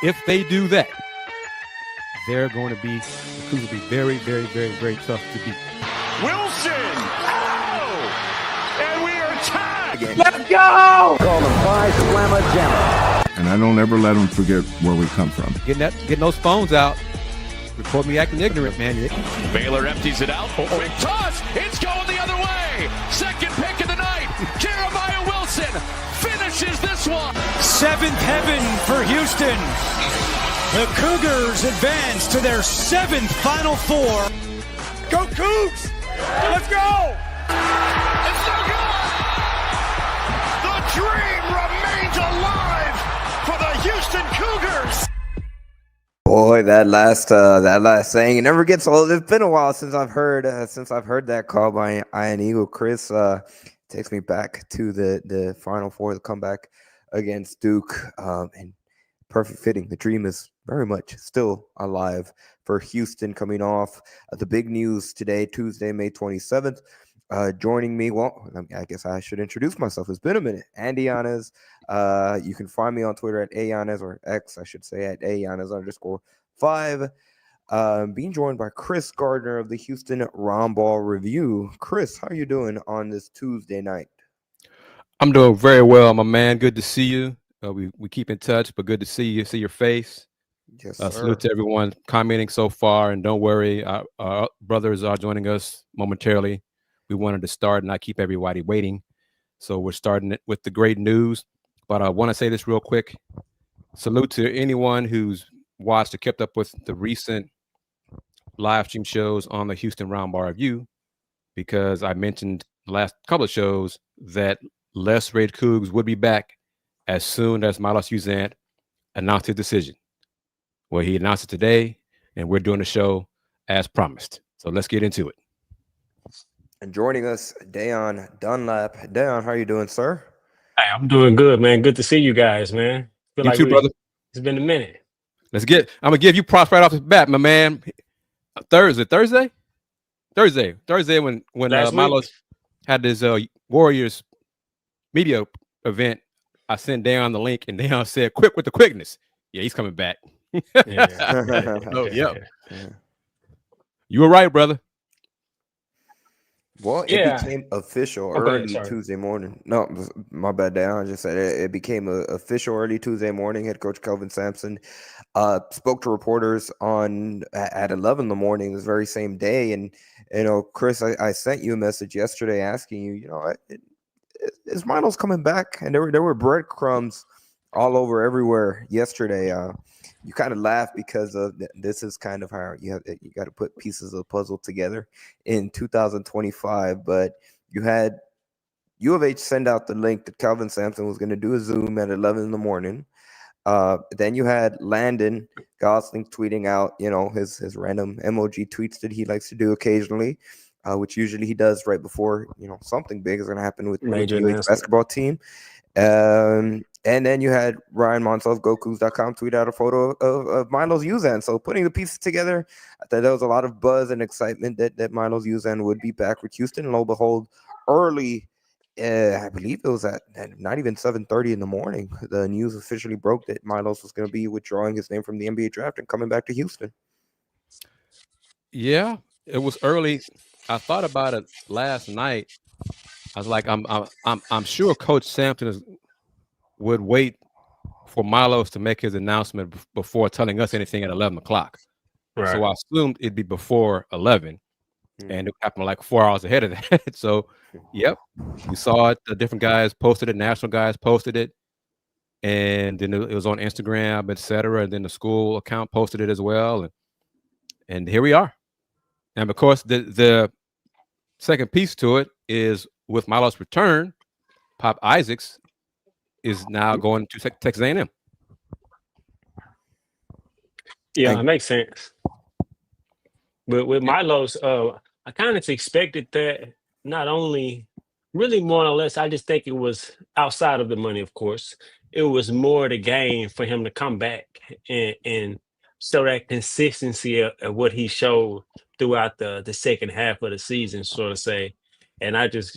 if they do that, the Cougars will be very, very, very, very tough to beat. Wilson! Oh! And we are tied! Let's go! Call them by Slamma Jamma. And I don't ever let them forget where we come from. Getting those phones out. Report me acting ignorant, man. Baylor empties it out. Quick toss. It's going the other way. Second pick of the night. Jeremiah Wilson finishes this one. Seventh heaven for Houston. The Cougars advance to their 7th Final Four. Go Cougs! Let's go! It's so good! The dream remains alive for the Houston Cougars! Boy, that last saying, it never gets old. It's been a while since I've heard that call by Iron Eagle. Kris takes me back to the Final Four, the comeback against Duke, and perfect fitting. The dream is very much still alive for Houston, coming off the big news today, Tuesday, May 27th. Joining me, well, I guess I should introduce myself. It's been a minute. Andy Yanez. You can find me on Twitter at Yanez, or X, I should say, at Yanez_5. Being joined by Kris Gardner of the Houston Roundball Review. Kris, how are you doing on this Tuesday night? I'm doing very well, my man. Good to see you. We keep in touch, but good to see you, see your face. Yes, sir. Salute to everyone commenting so far, and don't worry, our brothers are joining us momentarily. We wanted to start and not keep everybody waiting. So we're starting it with the great news. But I want to say this real quick. Salute to anyone who's watched or kept up with the recent live stream shows on the Houston Roundball Review, because I mentioned the last couple of shows that Less Raid Cougs would be back as soon as Milos Uzan announced his decision. Well, he announced it today, and we're doing the show as promised. So let's get into it. And joining us, Dayon Dunlap. Dayon, how are you doing, sir? Hey, I'm doing good, man. Good to see you guys, man. You like too, brother. It's been a minute. I'm gonna give you props right off the bat, my man. Thursday when Milos had his Warriors media event, I sent Dayon the link, and Dayon said, "Quick with the quickness." Yeah, he's coming back. Yeah. You were right, brother. Well, it became official early Tuesday morning. No, my bad, Dayon. I just said it became official early Tuesday morning. Head coach Kelvin Samson spoke to reporters at 11 in the morning this very same day. And, Kris, I sent you a message yesterday asking you, is Milos coming back? And there were breadcrumbs all over everywhere yesterday. You kind of laugh because this is kind of how you got to put pieces of the puzzle together in 2025. But you had U of H send out the link that Kelvin Samson was going to do a Zoom at 11 in the morning. Then you had Landon Gosling tweeting out, his random emoji tweets that he likes to do occasionally, which usually he does right before, something big is going to happen with the UH basketball team. And then you had Ryan Monsell of GoCougs.com tweet out a photo of Milos Uzan. So putting the pieces together, I thought there was a lot of buzz and excitement that Milos Uzan would be back with Houston. And lo and behold, early, I believe it was at not even 7:30 in the morning, the news officially broke that Milos was going to be withdrawing his name from the NBA draft and coming back to Houston. Yeah, it was early. I thought about it last night. I was like, I'm sure Coach Samson would wait for Milos to make his announcement before telling us anything at 11 o'clock. Right. So I assumed it'd be before 11, and it happened like 4 hours ahead of that. So, yep, we saw it. The different guys posted it, national guys posted it, and then it was on Instagram, etc. And then the school account posted it as well, and here we are. And of course, the second piece to it is with Milos' return, Pop Isaacs is now going to Texas A&M. Yeah, it makes sense. But with Milos, I kind of expected that. Not only, really more or less, I just think it was outside of the money, of course. It was more the game for him to come back and show that consistency of what he showed throughout the second half of the season, sort of say. And I just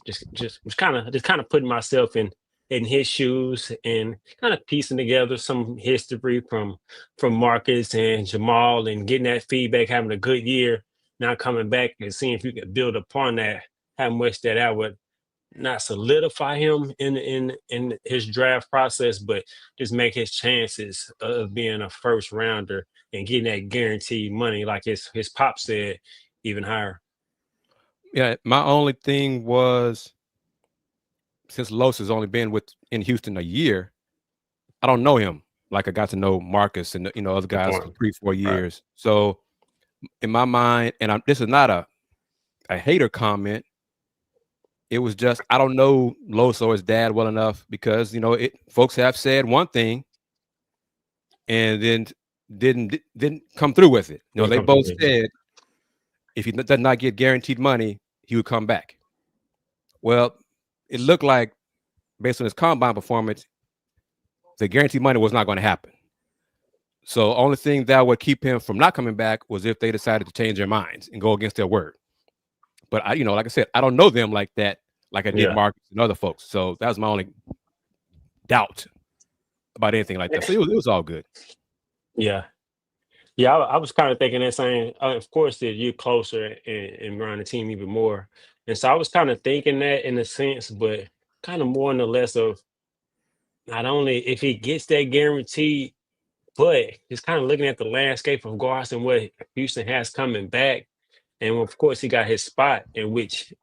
was kind of putting myself in in his shoes and kind of piecing together some history from Marcus and Jamal and getting that feedback, having a good year, now coming back and seeing if you can build upon that, how much that would not solidify him in his draft process, but just make his chances of being a first rounder and getting that guaranteed money, like his pop said, even higher. Yeah, my only thing was, since Los has only been in Houston a year, I don't know him like I got to know Marcus and other guys for 3-4 years. Right. So in my mind, and this is not a hater comment. It was just, I don't know Los or his dad well enough, because folks have said one thing and then didn't come through with it. They both said if he does not get guaranteed money, he would come back. Well, it looked like, based on his combine performance, the guaranteed money was not going to happen. So only thing that would keep him from not coming back was if they decided to change their minds and go against their word. But I, like I said, I don't know them like that, like I did Marcus and other folks. So that was my only doubt about anything like that. So it was all good. Yeah. Yeah, I was kind of thinking that same. Of course, that you're closer and around the team even more, and so I was kind of thinking that in a sense, but kind of more in the less of not only if he gets that guarantee, but just kind of looking at the landscape of guards and what Houston has coming back, and of course he got his spot in which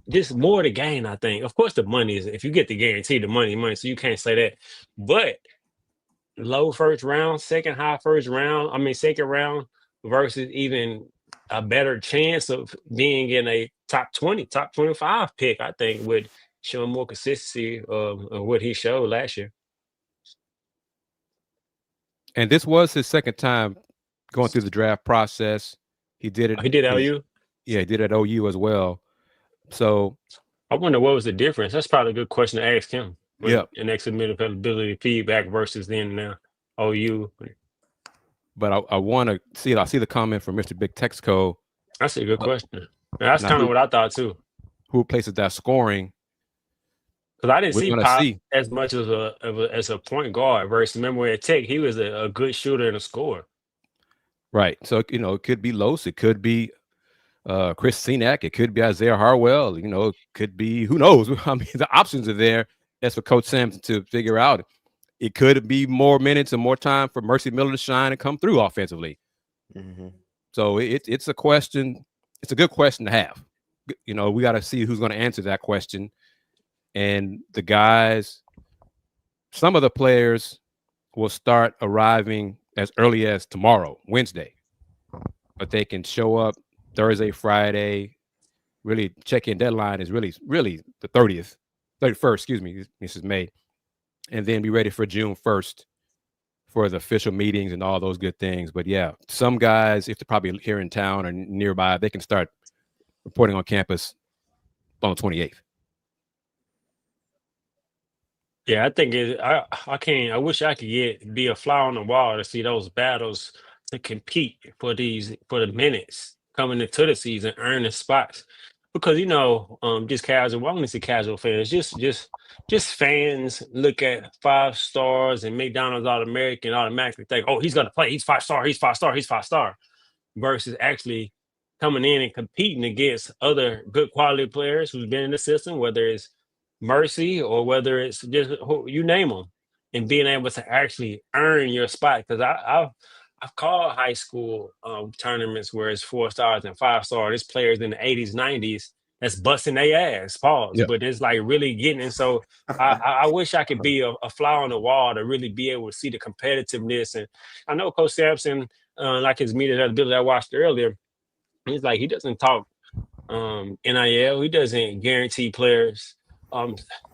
just more the gain. I think, of course, the money is if you get the guarantee, the money, so you can't say that, but. Low first round, second round versus even a better chance of being in a top 20, top 25 pick, I think would show more consistency of what he showed last year. And this was his second time going through the draft process. He did it. He did OU? Yeah, he did it at OU as well. So I wonder what was the difference. That's probably a good question to ask him. Yeah, an availability feedback versus then OU. But I want to see it. I see the comment from Mr. Big Texco. That's a good question. That's kind of what I thought too. Who places that scoring? Because I didn't see Pop as much as a point guard versus, remember at Tech, he was a good shooter and a scorer. Right. So, it could be Los. It could be Chris Senac. It could be Isaiah Harwell. It could be, who knows? I mean, the options are there. That's for Coach Samson to figure out. It could be more minutes and more time for Mercy Miller to shine and come through offensively. Mm-hmm. So it's a question. It's a good question to have. We got to see who's going to answer that question. And the guys, some of the players will start arriving as early as tomorrow, Wednesday. But they can show up Thursday, Friday. Really, check-in deadline is really the 31st, excuse me, this is May, and then be ready for June 1st for the official meetings and all those good things. But yeah, some guys, if they're probably here in town or nearby, they can start reporting on campus on the 28th. Yeah, I think I wish I could be a fly on the wall to see those battles to compete for the minutes coming into the season, earning spots. Because just casual, well, I don't say casual fans, just fans look at 5 stars and McDonald's All-American automatically think, oh, he's gonna play, he's 5-star, he's 5-star, he's 5-star, versus actually coming in and competing against other good quality players who's been in the system, whether it's Mercy or whether it's just you name them, and being able to actually earn your spot. Because I've called high school tournaments where it's 4 stars and 5-star. There's players in the 80s, 90s that's busting their ass, pause. Yep. But it's like really getting. And so I wish I could be a fly on the wall to really be able to see the competitiveness. And I know Coach Samson, like his media ability I watched earlier, he's like, he doesn't talk NIL. He doesn't guarantee players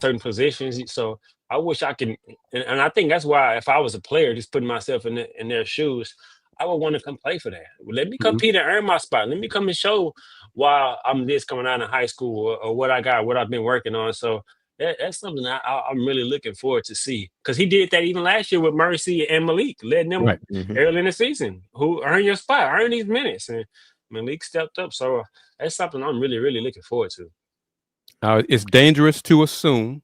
certain positions. So I wish I can, and I think that's why if I was a player, just putting myself in their shoes, I would want to come play for that. Let me compete and earn my spot. Let me come and show why I'm this coming out of high school or what I got, what I've been working on. So that's something I'm really looking forward to see, because he did that even last year with Mercy and Malik, letting them early in the season who earn your spot, earn these minutes, and Malik stepped up. So that's something I'm really, really looking forward to. It's dangerous to assume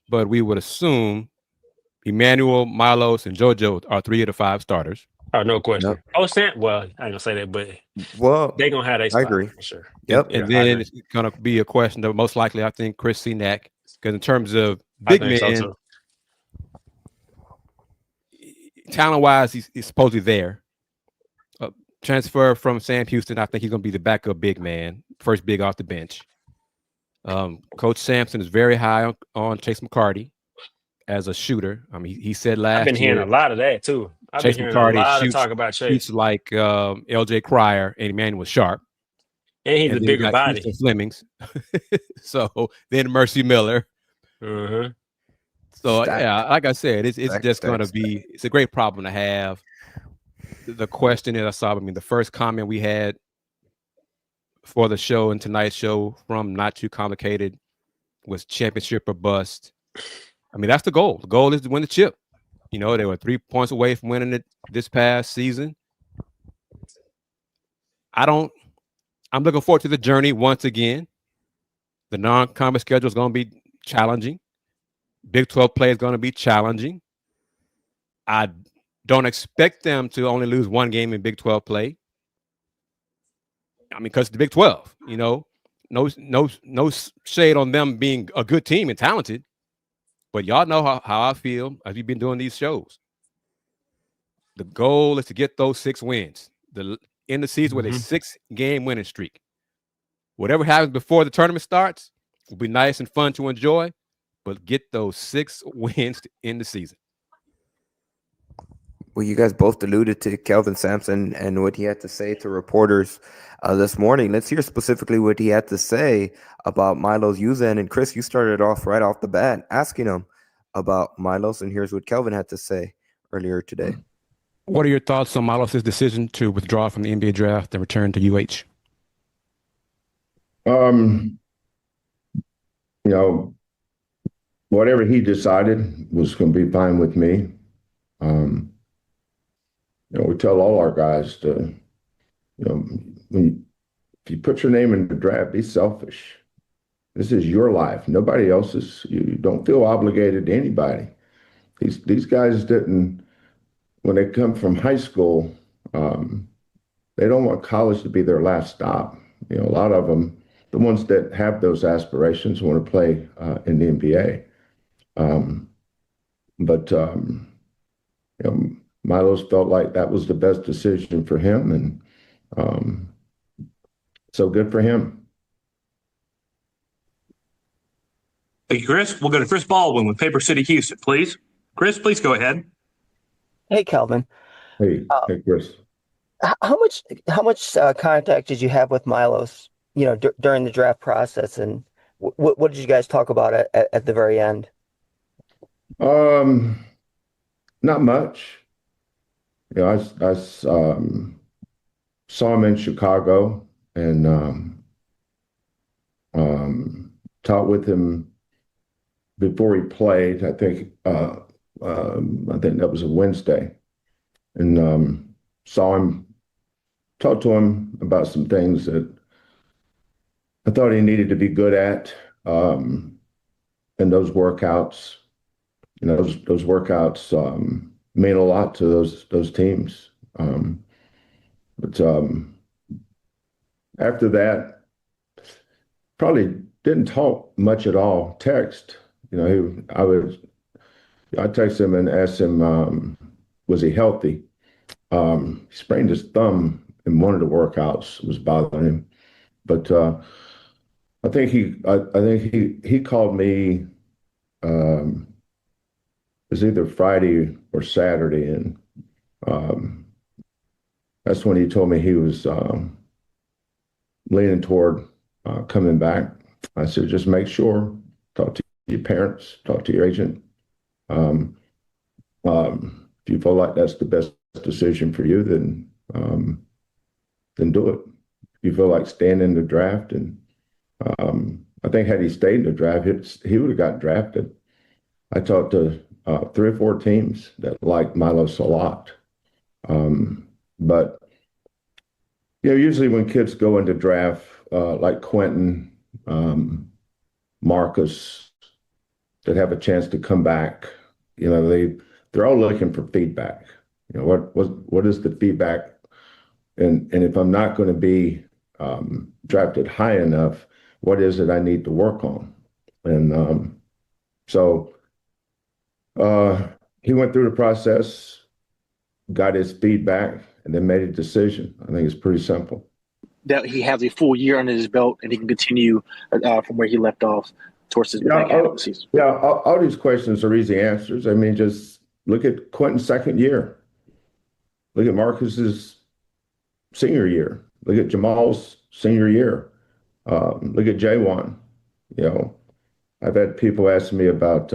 but we would assume Emmanuel, Milos, and JoJo are 3 of the 5 starters. Oh, no question. Yep. Oh, well, I ain't gonna say that, but They're gonna have a spot. I agree. For sure. Yep. And then it's going to be a question of most likely, I think, Chris Senack, because in terms of big men, so talent-wise, he's supposedly there. Transfer from Sam Houston, I think he's going to be the backup big man, first big off the bench. Coach Samson is very high on Chase McCarty as a shooter. I mean, he said last year. I've been hearing a lot of that too. I've been hearing a lot of talk about Chase. Shoots like LJ Cryer and Emmanuel Sharp. And he's a bigger body. Flemings. So then Mercy Miller. Mm-hmm. So yeah, like I said, it's just going to be. It's a great problem to have. The question is, the first comment we had for the show and tonight's show from Not Too Complicated was championship or bust. I mean, that's the goal. The goal is to win the chip. You know, they were 3 points away from winning it this past season. I'm looking forward to the journey once again. The non-conference schedule is going to be challenging. Big 12 play is going to be challenging. I don't expect them to only lose one game in Big 12 play. I mean, because the Big 12, you know, no shade on them being a good team and talented. But y'all know how I feel as we've been doing these shows. The goal is to get those 6 wins. In the season with a 6-game winning streak. Whatever happens before the tournament starts will be nice and fun to enjoy, but get those 6 wins to end the season. Well, you guys both alluded to Kelvin Samson and what he had to say to reporters this morning. Let's hear specifically what he had to say about Milos Uzan. And Chris, you started off right off the bat asking him about Milos, and here's what Kelvin had to say earlier today. What are your thoughts on Milos' decision to withdraw from the NBA draft and return to UH? You know, whatever he decided was going to be fine with me. You know, we tell all our guys to, you know, if you put your name in the draft, be selfish. This is your life, nobody else's. You don't feel obligated to anybody. These guys didn't, when they come from high school, they don't want college to be their last stop. You know, a lot of them, the ones that have those aspirations, want to play in the NBA. You know, Milos felt like that was the best decision for him, and so good for him. Thank you, Chris. We'll go to Chris Baldwin with Paper City, Houston, please. Chris, please go ahead. Hey, Kelvin. Hey, Chris. How much contact did you have with Milos, you know, during the draft process, and what did you guys talk about at the very end? Not much. You know, I saw him in Chicago and talked with him before he played. I think that was a Wednesday, and saw him, talked to him about some things that I thought he needed to be good at in those workouts. You know, those workouts mean a lot to those teams. But after that, probably didn't talk much at all. Text, you know, I texted him and asked him, was he healthy? He sprained his thumb in one of the workouts. It was bothering him, but I think he called me. It was either Friday or Saturday, and that's when he told me he was leaning toward coming back. I said, just make sure, talk to your parents, talk to your agent. If you feel like that's the best decision for you, then do it. If you feel like staying in the draft, and I think had he stayed in the draft, he would have got drafted. I talked to 3 or 4 teams that like Milos a lot. But, you know, usually when kids go into draft, like Quentin, Marcus, that have a chance to come back, they're all looking for feedback. What is the feedback? And if I'm not going to be drafted high enough, what is it I need to work on? And so he went through the process, got his feedback, and then made a decision. I think it's pretty simple. That he has a full year under his belt and he can continue from where he left off towards his back half of the season. Yeah, all these questions are easy answers. I mean, just look at Quentin's second year. Look at Marcus's senior year. Look at Jamal's senior year. Look at J1. I've had people ask me about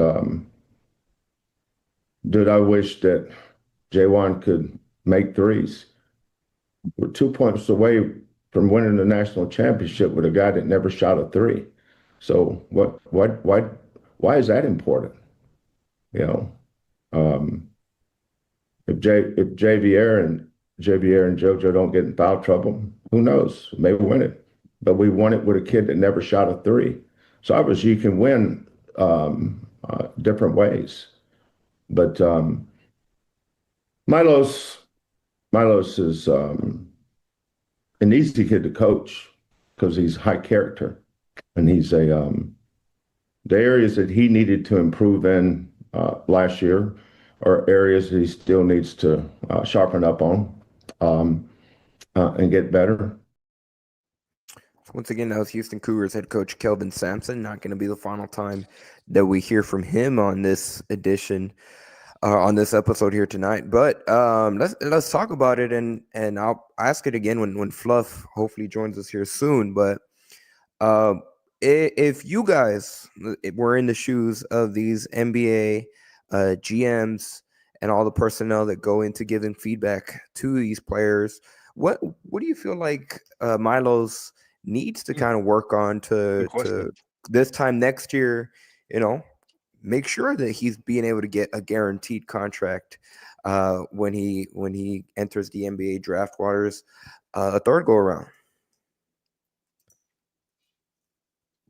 did I wish that J1 could make threes? We're 2 points away from winning the national championship with a guy that never shot a three. So why is that important? If JVR and JoJo don't get in foul trouble, who knows? Maybe win it. But we won it with a kid that never shot a three. So obviously you can win different ways. But Milos is an easy kid to coach because he's high character, and he's the areas that he needed to improve in last year are areas that he still needs to sharpen up on and get better. Once again, that was Houston Cougars head coach Kelvin Samson. Not going to be the final time that we hear from him on this edition, on this episode here tonight. But let's talk about it, and I'll ask it again when Fluff hopefully joins us here soon. But if you guys were in the shoes of these NBA GMs and all the personnel that go into giving feedback to these players, what do you feel like Milos needs to kind of work on to this time next year, make sure that he's being able to get a guaranteed contract when he enters the NBA draft waters a third go around?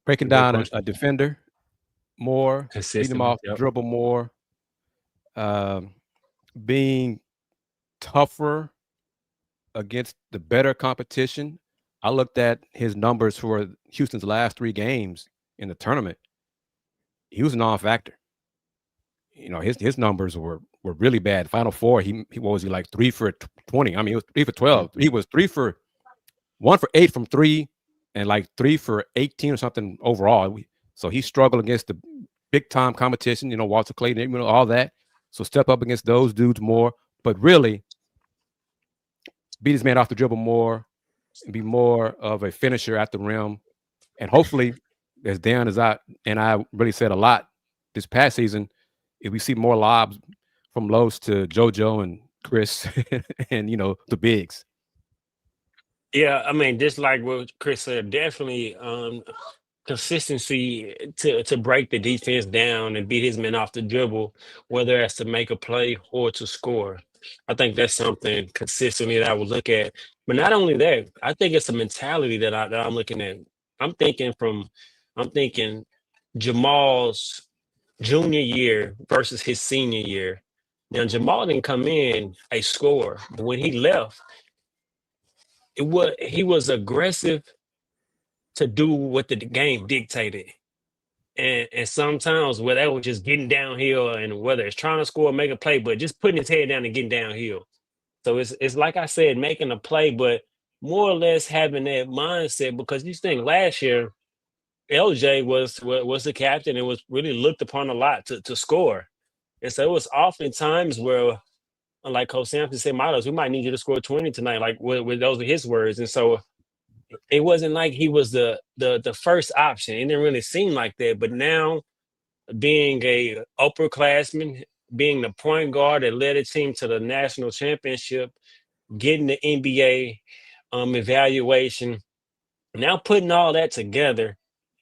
Breaking down a defender more, beat him off, dribble more, being tougher against the better competition. I looked at his numbers for Houston's last 3 games in the tournament. He was a non-factor. His numbers were really bad. Final 4, he what was he, like 3 for 20? I mean, he was 3 for 12. He was 1 for 8 from 3, and like 3 for 18 or something overall. So he struggled against the big time competition. Walter Clayton, all that. So step up against those dudes more, but really beat his man off the dribble more, and be more of a finisher at the rim. And hopefully, as Dayon and I really said a lot this past season, if we see more lobs from Los to JoJo and Kris and, the bigs. Yeah, I mean, just like what Kris said, definitely consistency to break the defense down and beat his men off the dribble, whether that's to make a play or to score. I think that's something consistently that I would look at. But not only that, I think it's a mentality that I'm looking at. I'm thinking Jamal's junior year versus his senior year. Now, Jamal didn't come in a scorer, but when he left, he was aggressive to do what the game dictated. And sometimes where that was just getting downhill, and whether it's trying to score or make a play, but just putting his head down and getting downhill. So it's like I said, making a play, but more or less having that mindset, because you think last year, LJ was the captain and was really looked upon a lot to score. And so it was often times where, like Coach Samson said, Milos, we might need you to score 20 tonight, like with those are his words. And so it wasn't like he was the first option. It didn't really seem like that. But now, being a upperclassman, being the point guard that led a team to the national championship, getting the NBA evaluation, now putting all that together,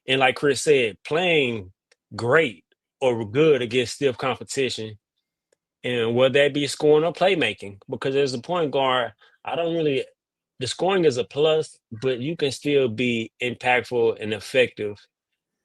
and like Kris said, playing great or good against stiff competition, and whether that be scoring or playmaking, because as a point guard, the scoring is a plus, but you can still be impactful and effective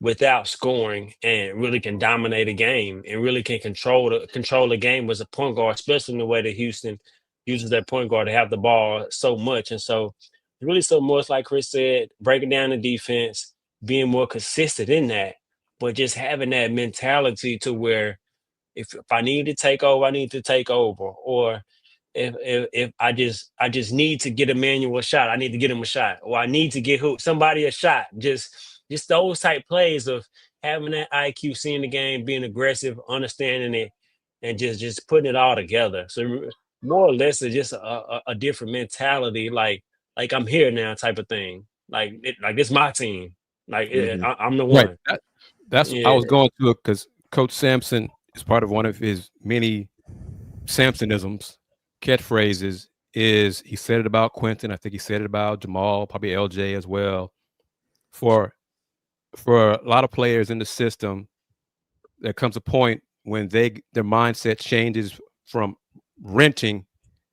without scoring and really can dominate a game and really can control the game as a point guard, especially in the way that Houston uses their point guard to have the ball so much. And so really so much, like Kris said, breaking down the defense, being more consistent in that, but just having that mentality to where if I need to take over, I need to take over. Or if I just need to get Emmanuel a shot, I need to get him a shot. Or I need to get somebody a shot. Just those type plays of having that IQ, seeing the game, being aggressive, understanding it, and just putting it all together. So more or less it's just a different mentality, like I'm here now type of thing. Like it's my team. Like I'm the one. Right. That's I was going to it because Coach Samson is part of one of his many Samsonisms, catchphrases. Is he said it about Quentin? I think he said it about Jamal, probably LJ as well. For a lot of players in the system, there comes a point when their mindset changes from renting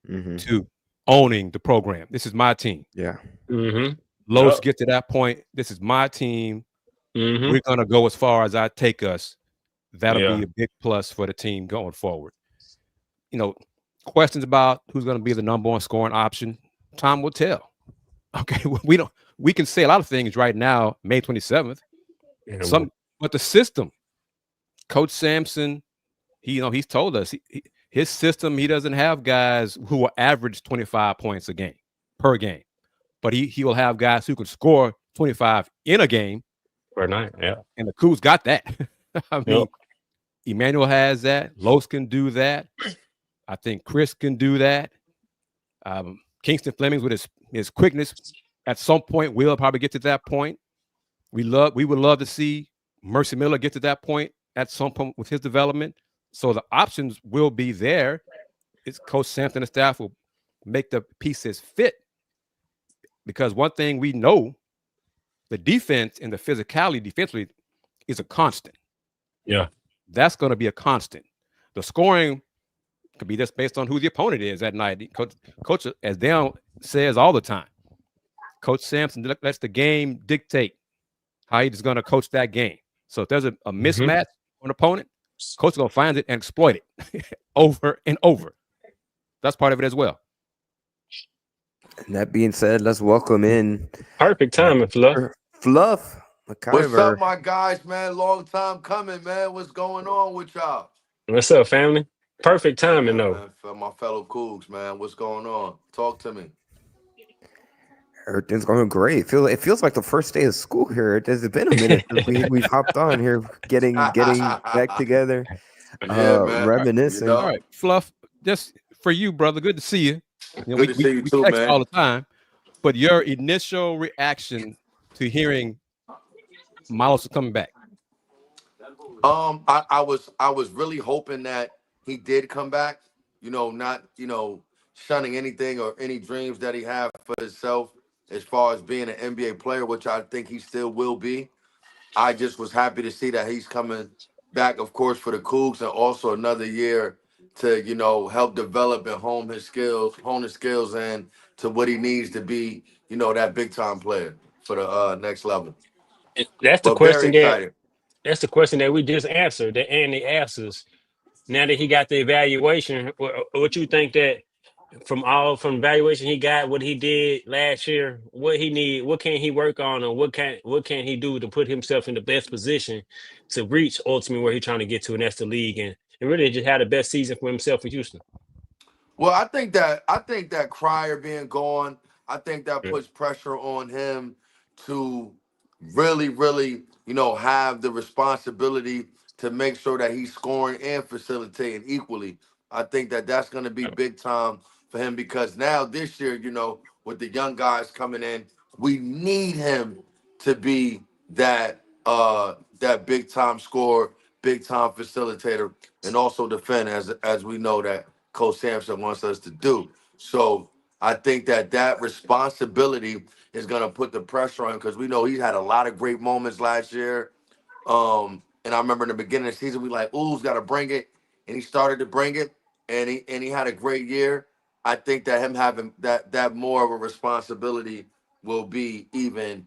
to owning the program. This is my team. Yeah. Los get to that point. This is my team. We're going to go as far as I take us. That'll be a big plus for the team going forward. Questions about who's going to be the number one scoring option, time will tell. Okay, we can say a lot of things right now, May 27th. But the system, Coach Samson, he's told us his system, he doesn't have guys who will average 25 points per game. But he will have guys who can score 25 in a game per night. Yeah. And the Cougs got that. I mean, Emmanuel has that. Los can do that. I think Kris can do that. Kingston Flemings with his quickness, at some point will probably get to that point. We would love to see Mercy Miller get to that point at some point with his development. So the options will be there. It's Coach Samson and staff will make the pieces fit. Because one thing we know, the defense and the physicality defensively is a constant. Yeah. That's going to be a constant. The scoring could be just based on who the opponent is that night. Coach, as Dayon says all the time, Coach Samson lets the game dictate how he's going to coach that game. So if there's a mismatch on an opponent, coach is going to find it and exploit it over and over. That's part of it as well. And that being said, let's welcome in. Perfect timing, Fluff. Fluff, McKiver. What's up, my guys, man? Long time coming, man. What's going on with y'all? What's up, family? Perfect timing, though. Man, for my fellow Cougs, man. What's going on? Talk to me. Everything's going great. It feels like the first day of school here. It has been a minute since we've hopped on here, getting back together, reminiscing. All right, Fluff, just for you, brother. Good to see you. Good to see you too, text man. All the time. But your initial reaction to hearing Milos coming back? I was really hoping that he did come back. Not shunning anything or any dreams that he had for himself as far as being an NBA player, which I think he still will be. I just was happy to see that he's coming back, of course, for the Cougs, and also another year to help develop and hone his skills and to what he needs to be, that big time player for the next level. That's the question that's the question that we just answered, that Andy answers. Now that he got the evaluation, what you think that from evaluation he got, what he did last year, what can he work on, or what can he do to put himself in the best position to reach ultimately where he's trying to get to, and that's the league, and really just had the best season for himself in Houston. Well, I think that Cryer being gone, I think that puts pressure on him to really, really, have the responsibility to make sure that he's scoring and facilitating equally. I think that that's going to be big time for him, because now this year, with the young guys coming in, we need him to be that big time scorer, big time facilitator, and also defend as we know that Coach Samson wants us to do. So I think that responsibility is going to put the pressure on him, because we know he had a lot of great moments last year. And I remember in the beginning of the season, we like, ooh's got to bring it. And he started to bring it, and he had a great year. I think that him having that more of a responsibility will be even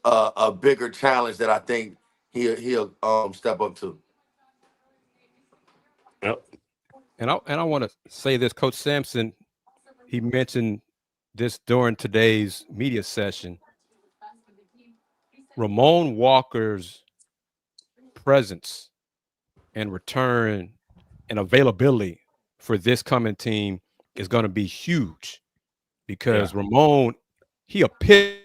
a bigger challenge that I think he'll step up to. Yep. And I want to say this, Coach Samson, he mentioned this during today's media session. Ramon Walker's presence and return and availability for this coming team is going to be huge because Ramon, he appeared.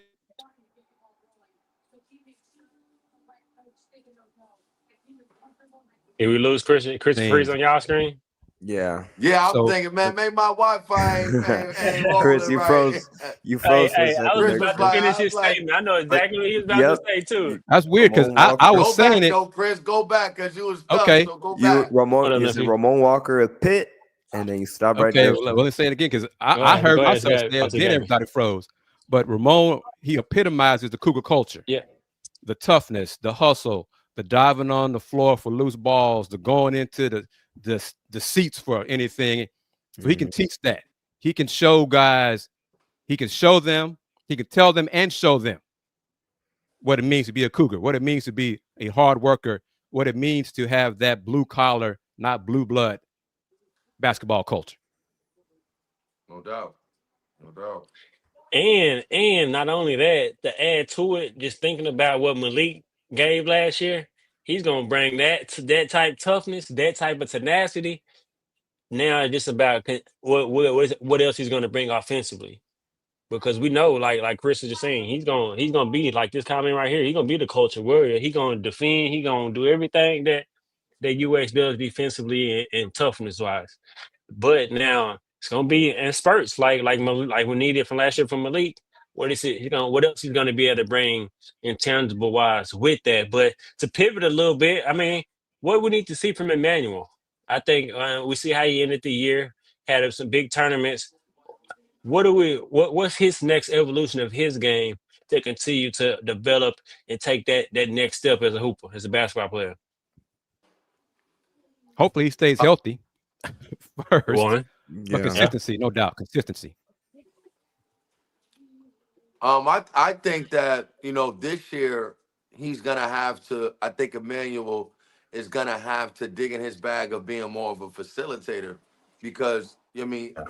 Did we lose Chris Freeze on y'all screen? Yeah. Yeah, I'm thinking, man, maybe my Wi-Fi ain't rolling. Chris, you right. froze. You froze. Hey, I was about to finish his statement. I know exactly what he was about to say too. That's weird because I was saying it. Go, Chris, go back because you was tough, okay. So go back. You said Ramon Walker at Pitt, and then you stop right there. Okay, well, let's say it again because I heard myself say it, then everybody froze. But Ramon, he epitomizes the Cougar culture. Yeah. The toughness, the hustle, the diving on the floor for loose balls, the going into the seats for anything. So he can teach that. He can show guys, he can show them, he can tell them and show them what it means to be a Cougar, what it means to be a hard worker, what it means to have that blue collar, not blue blood basketball culture. No doubt. No doubt. And not only that, to add to it, just thinking about what Malik gave last year, he's gonna bring that type of toughness, that type of tenacity. Now it's just about what else he's gonna bring offensively. Because we know, like Chris was just saying, he's gonna be like this comment right here. He's gonna be the culture warrior. He's gonna defend. He's gonna do everything that UX does defensively and toughness wise. But now it's gonna be in spurts, like we needed from last year from Malik. What else he's gonna be able to bring intangible wise with that? But to pivot a little bit, I mean, what we need to see from Emmanuel, I think we see how he ended the year, had some big tournaments. What's his next evolution of his game to continue to develop and take that next step as a hooper, as a basketball player? Hopefully he stays healthy first. One. But consistency, no doubt. Consistency. I think that, this year he's gonna have to, I think Emmanuel is gonna have to dig in his bag of being more of a facilitator because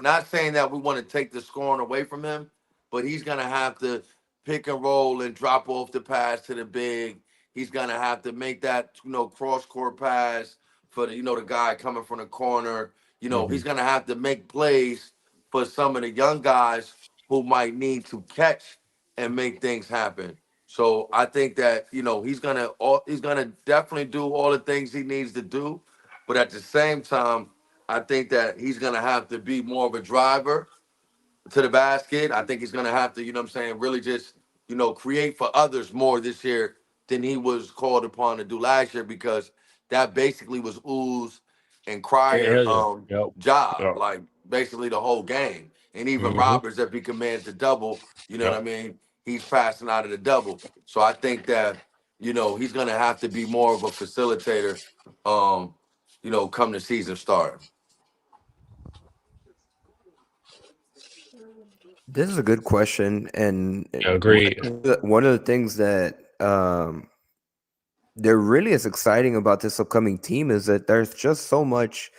not saying that we want to take the scoring away from him, but he's gonna have to pick and roll and drop off the pass to the big. He's gonna have to make that, cross court pass for the, the guy coming from the corner. He's gonna have to make plays for some of the young guys who might need to catch and make things happen. So I think that, he's gonna definitely do all the things he needs to do, but at the same time, I think that he's gonna have to be more of a driver to the basket. I think he's gonna have to, really just, create for others more this year than he was called upon to do last year because that basically was Ooze and Cryer job, like basically the whole game. And even Roberts, if he commands the double, what I mean? He's passing out of the double. So I think that, he's going to have to be more of a facilitator, come the season start. This is a good question. And agreed. One of the things that there really is exciting about this upcoming team is that there's just so much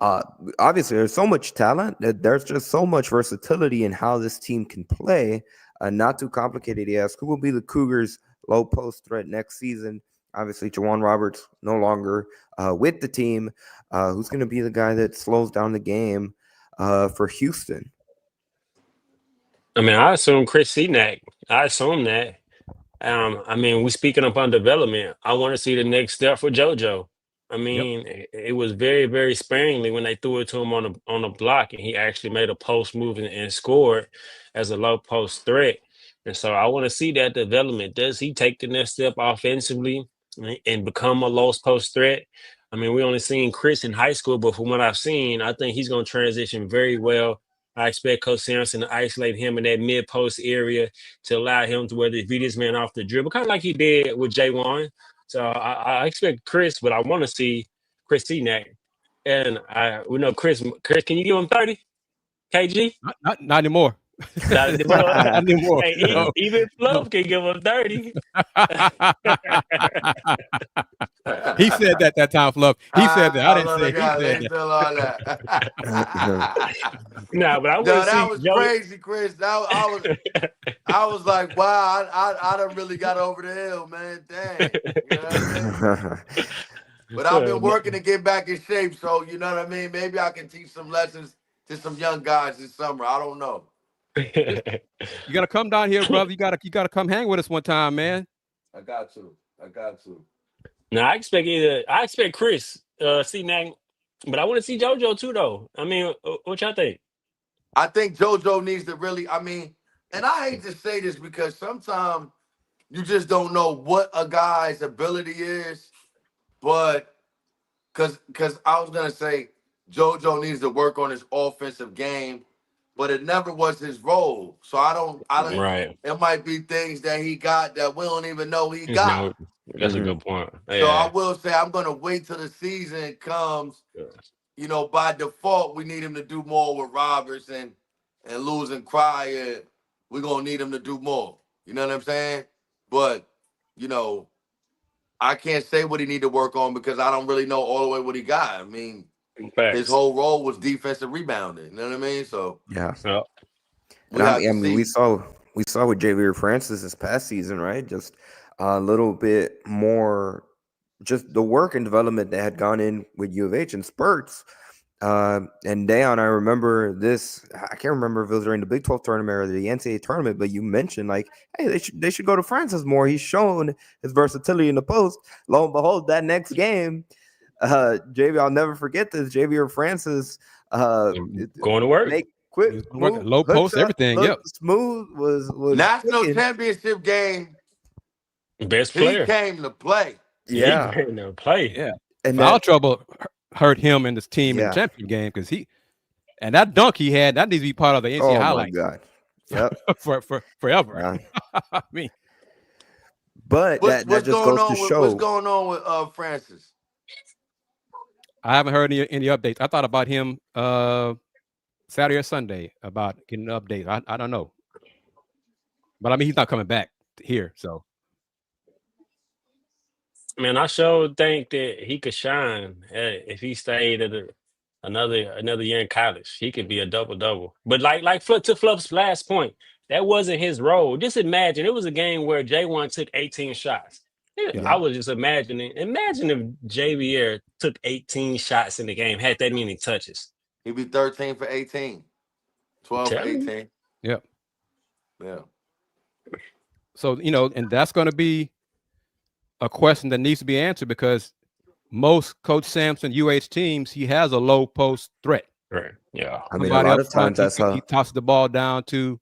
obviously there's so much talent that there's just so much versatility in how this team can play. Not too complicated. He asked, who will be the Cougars' low post threat next season? Obviously, Jawan Roberts no longer with the team. Who's going to be the guy that slows down the game for Houston? I mean, I assume Chris Senack. I assume that. I mean, we speaking upon development. I want to see the next step for JoJo. I mean, it was very, very sparingly when they threw it to him on the block, and he actually made a post move and scored as a low post threat. And so I want to see that development. Does he take the next step offensively and become a low post threat? I mean, we only seen Chris in high school, but from what I've seen, I think he's going to transition very well. I expect Coach Samson to isolate him in that mid-post area to allow him to whether beat this man off the dribble, kind of like he did with J1. So I expect Chris, but I want to see Chris Senack. And we know Chris, can you give him 30? KG? Not anymore. Not anymore. Not anymore. Hey, No. even Fluff can give him 30. He said that time, Fluff. He said that. I didn't say he said They still on that. Nah, but I No, want to see that was Joe. crazy, Chris. I was like, wow, I done really got over the hill, man. Dang. You know what I mean? But I've been working to get back in shape, so you know what I mean? Maybe I can teach some lessons to some young guys this summer. I don't know. You gotta come down here, brother. You gotta come hang with us one time, man. I got to. Now I expect Kris, C-Mac, but I want to see JoJo too, though. I mean, what y'all think? I think JoJo needs to really, and I hate to say this because sometimes you just don't know what a guy's ability is, but because I was gonna say JoJo needs to work on his offensive game, but it never was his role. So I don't. Right. It might be things that he got that we don't even know he got. No, that's a good point. So I will say I'm gonna wait till the season comes. You know, by default, we need him to do more with Roberts and losing Cryer. We're gonna need him to do more. You know what I'm saying? But you know, I can't say what he need to work on because I don't really know all the way what he got. I mean, his whole role was defensive rebounding. You know what I mean? So Yeah. we we saw with Javier Francis this past season, right? Just a little bit more, just the work and development that had gone in with U of H in spurts. And Dayon, I remember this. I can't remember if it was during the Big 12 tournament or the NCAA tournament, but you mentioned like, hey, they should go to Francis more. He's shown his versatility in the post. Lo and behold, that next game, JV, I'll never forget this. Javier Francis going to work, quick, low post, everything. Yep, smooth was national cooking. championship game. Best player. He came to play. Yeah, he came to play. Yeah, and foul trouble hurt him and his team in the championship game because that dunk he had that needs to be part of the NCAA highlights. Oh my God! Yep, for forever. Yeah. I mean, but that just goes to show what's going on with Francis. I haven't heard any updates. I thought about him Saturday or Sunday about getting an update. I don't know, but I mean he's not coming back here, so. Man, I sure think that he could shine if he stayed at another year in college. He could be a double-double. But like to Fluff's last point, that wasn't his role. Just imagine it was a game where J1 took 18 shots. Yeah. I was just imagining. Imagine if JVR took 18 shots in the game, had that many touches. He'd be 13 for 18, 12 for 18. Yep. Yeah. So and that's going to be a question that needs to be answered because most Coach Samson UH teams, he has a low post threat. Right. Yeah. I mean, a lot of times that's how he tosses the ball down to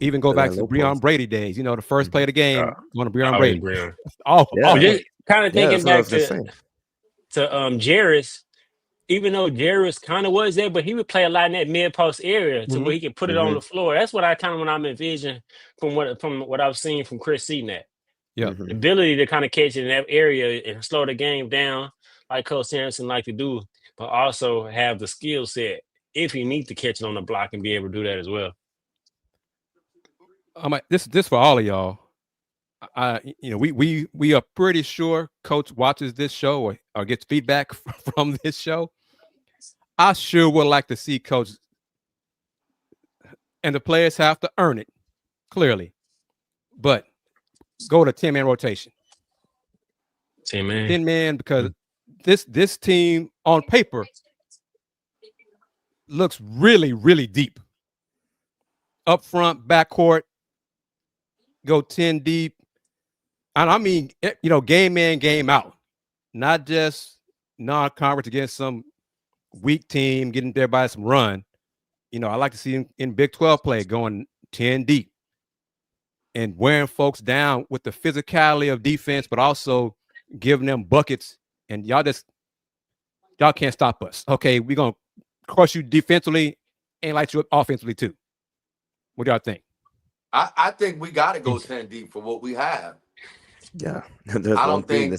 even go back to Breon Brady days. The first play of the game, going to Breon Brady. Kind of thinking back to Jarris, even though Jarris kind of was there, but he would play a lot in that mid post area to where he could put it on the floor. That's what I kind of when I'm envisioning from what I've seen from Kris Gardner. Yeah, the ability to kind of catch it in that area and slow the game down, like Coach Samson like to do, but also have the skill set if he needs to catch it on the block and be able to do that as well. This for all of y'all. We are pretty sure Coach watches this show or gets feedback from this show. I sure would like to see Coach, and the players have to earn it, clearly, but go to 10-man rotation. 10-man because this team on paper looks really, really deep. Up front, backcourt, go 10 deep. And I mean, game in, game out. Not just non-conference against some weak team, getting there by some run. I like to see him in Big 12 play going 10 deep. And wearing folks down with the physicality of defense, but also giving them buckets. And y'all can't stop us. Okay, we're going to crush you defensively and light you up offensively too. What do y'all think? I think we got to go 10 deep for what we have. Yeah. I don't think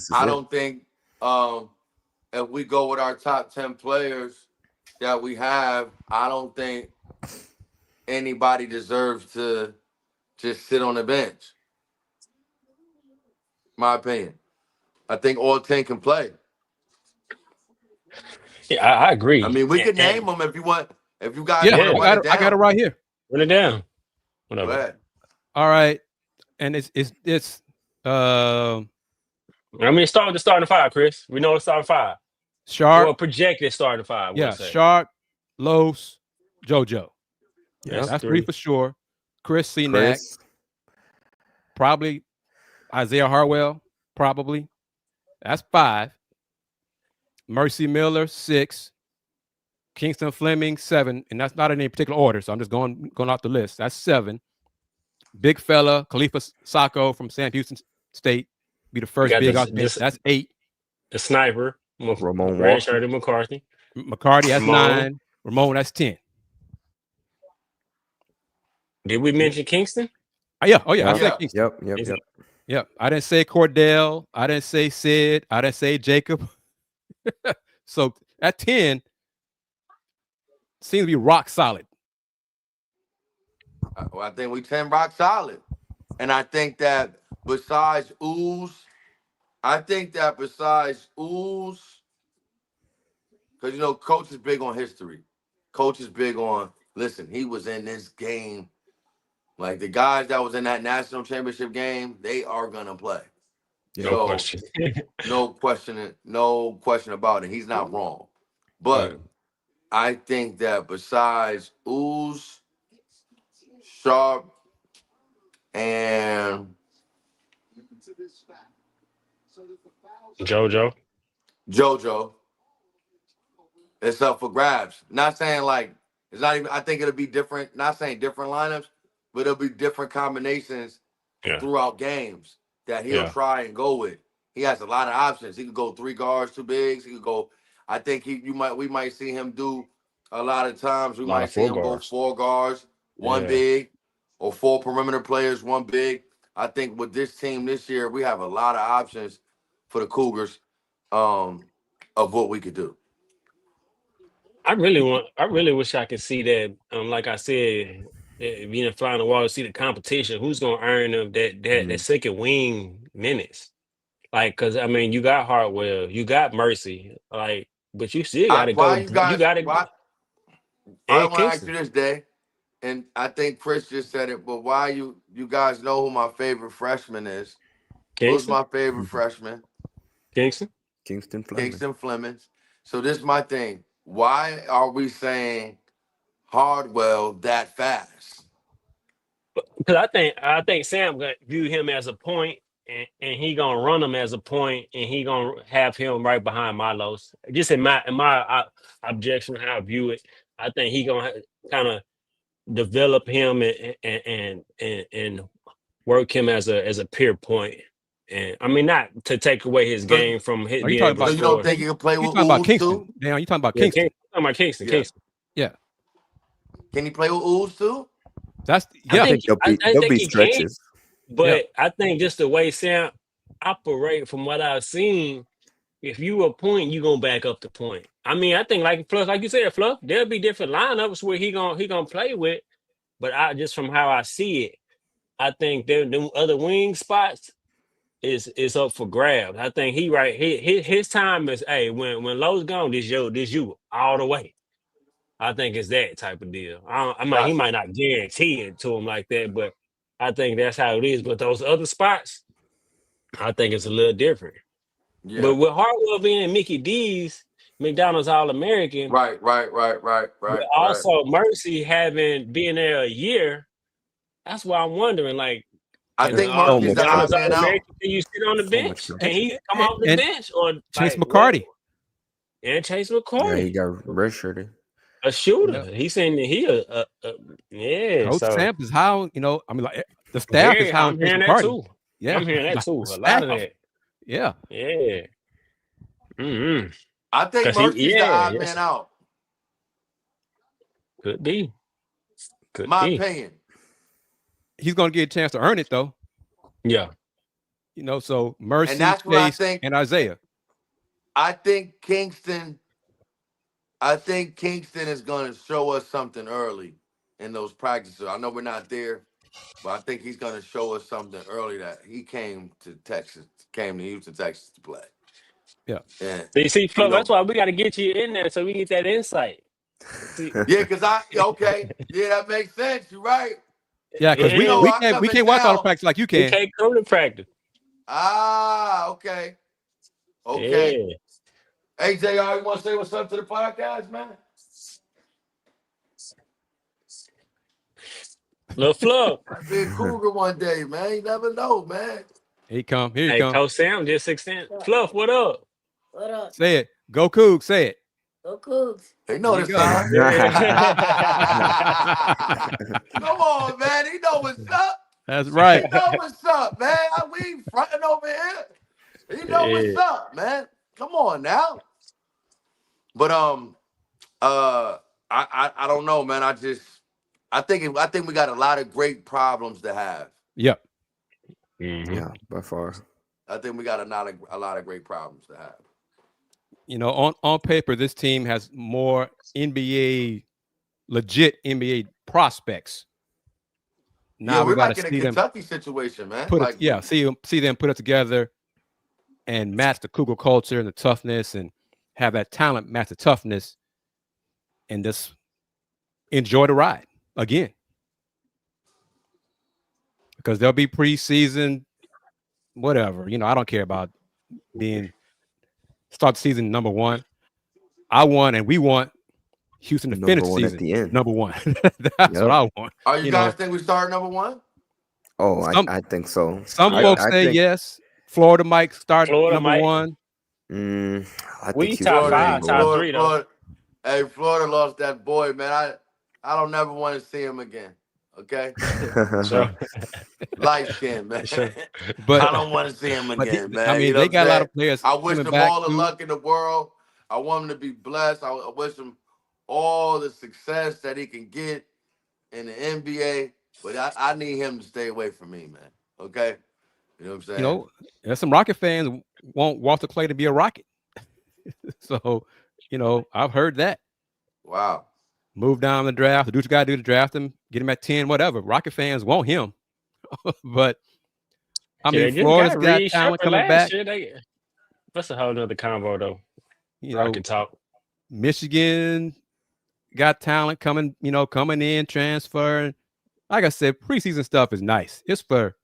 if we go with our top 10 players that we have, I don't think anybody deserves to just sit on the bench. My opinion. I think all 10 can play. Yeah, I agree. I mean, we could name them if you want. If you guys Yeah, want to run it down. I got it right here. Run it down. Go ahead. All right, and it's I mean, start with the starting five, Chris. We know the starting five. Sharp. Or projected starting five. Yeah, Sharp, Los, JoJo. Yeah, that's three for sure. Chris Cenac. Probably Isaiah Harwell. Probably. That's 5. Mercy Miller, 6. Kingston Fleming, 7. And that's not in any particular order, so I'm just going off the list. That's 7. Big fella, Khalifa Sacco from Sam Houston State. Be the first big off bench. That's 8. The sniper, Ramon Redshirted McCarthy. McCarty, that's 9. Ramon, that's 10. Did we mention Kingston? Yeah. Oh, yeah. I said Kingston. Yep. I didn't say Cordell. I didn't say Sid. I didn't say Jacob. So at 10 seems to be rock solid. Well, I think we 10 rock solid. And I think that besides Ooze, because, Coach is big on history. Coach is big on, listen, he was in this game. Like, the guys that was in that national championship game, they are going to play. No question. no question about it. He's not wrong. But I think that besides Ooze, Sharp, and JoJo, it's up for grabs. Not saying like it's not even. I think it'll be different. Not saying different lineups, but it'll be different combinations throughout games that he'll try and go with. He has a lot of options. He could go 3 guards, 2 bigs. He could go. I think we might see him do a lot of times. We might see him go 4 guards, 1 big, or 4 perimeter players, 1 big. I think with this team this year, we have a lot of options for the Cougars of what we could do. I really wish I could see that. Like I said, being a fly on the wall to see the competition. Who's gonna earn them that second wing minutes? Like, cause I mean, you got Hartwell, you got Mercy, like, but you still gotta go. You gotta. I want to ask you this, Day, and I think Chris just said it, but why you guys know who my favorite freshman is? Kingston? Who's my favorite freshman? Kingston Fleming. So this is my thing. Why are we saying Hardwell that fast? Because I think Sam gonna view him as a point, and he gonna run him as a point, and he gonna have him right behind Milos. Just in my objection, how I view it, I think he gonna kind of develop him and work him as a peer point. And I mean, not to take away his game from his. You talking about? You don't think he can play with Ooze too? Now you talking about Kingston? I'm about Kingston. Yeah. Kingston. Yeah. Can he play with Ooze too? That's I think there'll be stretches. But I think just the way Sam operate, from what I've seen, if you a point, you gonna back up the point. I mean, I think like you said, Fluff, there'll be different lineups where he gonna play with. But I just from how I see it, I think them other wing spots is up for grabs. I think his time is when Lowe's gone, this you all the way. I think it's that type of deal. He might not guarantee it to him like that, but I think that's how it is. But those other spots, I think it's a little different. Yeah. But with Hartwell being in Mickey D's McDonald's All-American, right. But also Mercy being there a year, that's why I'm wondering, like, I think Mercy's the odd man out. Can you sit on the bench? Can he come off the bench? Or Chase McCarty. And Chase McCarty. Yeah, he got redshirted. A shooter. Yeah. He's saying that he Coach Samp is how, I mean, like, the staff is how I'm hearing that too. Yeah. I'm hearing that too. A lot of that. Yeah. Yeah. Mm-hmm. I think Mercy's the odd man out. Could be. My opinion. He's going to get a chance to earn it, though. Yeah. So Mercy, and that's what I think, and Isaiah. I think Kingston is going to show us something early in those practices. I know we're not there, but I think he's going to show us something early that he came to Houston, Texas to play. Yeah. And, So you see, Fluff, that's why we got to get you in there so we get that insight. Yeah, because that makes sense. You're right. Yeah, because we can't watch all the practice like you can. We can't come to practice. Okay. Yeah. Hey, JR, you want to say what's up to the podcast, man? Little Fluff. I'll be a Cougar one day, man. You never know, man. Here you come. Here you Hey, come. Coach Sam just extended. Fluff, what up? What up? Say it. Go Cougs. Say it. Go Cougs. They know this time. Come on, man. He know what's up. That's right. He know what's up, man. We ain't fronting over here. He know what's up, man. Come on now. But I don't know, man. I think we got a lot of great problems to have. Yep. Mm-hmm. Yeah, by far. I think we got a lot of great problems to have. You know, on paper, this team has more legit NBA prospects. Now we're we got like to in see a them Kentucky situation, man. See them put it together and match the Cougar culture and the toughness, and have that talent match the toughness, and just enjoy the ride again. Because there'll be preseason, whatever. You know, I don't care about start the season number one. I want and we want Houston to finish the season at the end. Number one. That's what I want. Are you guys think we start number one? Oh, I think so. Some folks say yes. Florida might start number one. We top 5, top 3 though. Hey, Florida lost that boy, man. I don't never want to see him again. Okay, light skin, man. But I don't want to see him again, man. I mean, they got a lot of players. I wish them all the luck in the world. I want him to be blessed. I wish him all the success that he can get in the NBA. But I need him to stay away from me, man. Okay, you know what I'm saying? You know, there's some Rocket fans want Walter Clay to be a Rocket. So, you know, I've heard that. Wow. Move down the draft. Do what you got to do to draft him. Get him at 10, whatever. Rocket fans want him. But, I mean, Florida's got talent coming back. That's a whole nother convo, though. You know, can talk. Michigan got talent coming in, transferring. Like I said, preseason stuff is nice. It's for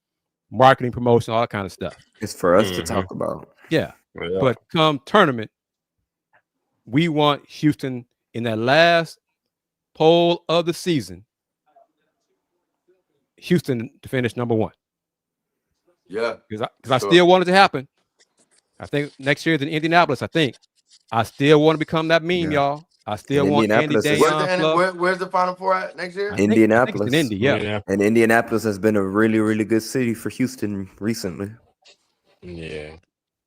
marketing, promotion, all that kind of stuff. It's for us to talk about. Yeah. But come tournament, we want Houston in that last poll of the season, Houston to finish number one. Yeah. Because I still want it to happen. I think next year is in Indianapolis, I still want to become that meme, y'all. I still want Andy Dayon. Where's the Final Four at next year? Indianapolis. I think it's in Indy, yeah. And Indianapolis has been a really, really good city for Houston recently. Yeah.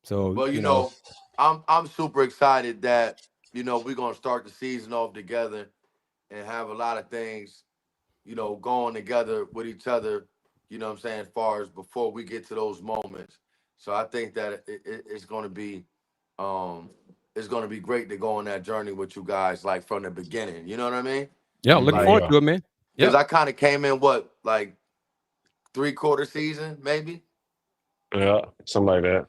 So, well, you know, I'm super excited that, you know, we're going to start the season off together and have a lot of things, you know, going together with each other, you know what I'm saying, as far as before we get to those moments. So I think that it's going to be great to go on that journey with you guys, like from the beginning. You know what I mean? Yeah, looking forward to it, man. Because I kind of came in, like 3/4 season, maybe? Yeah, something like that.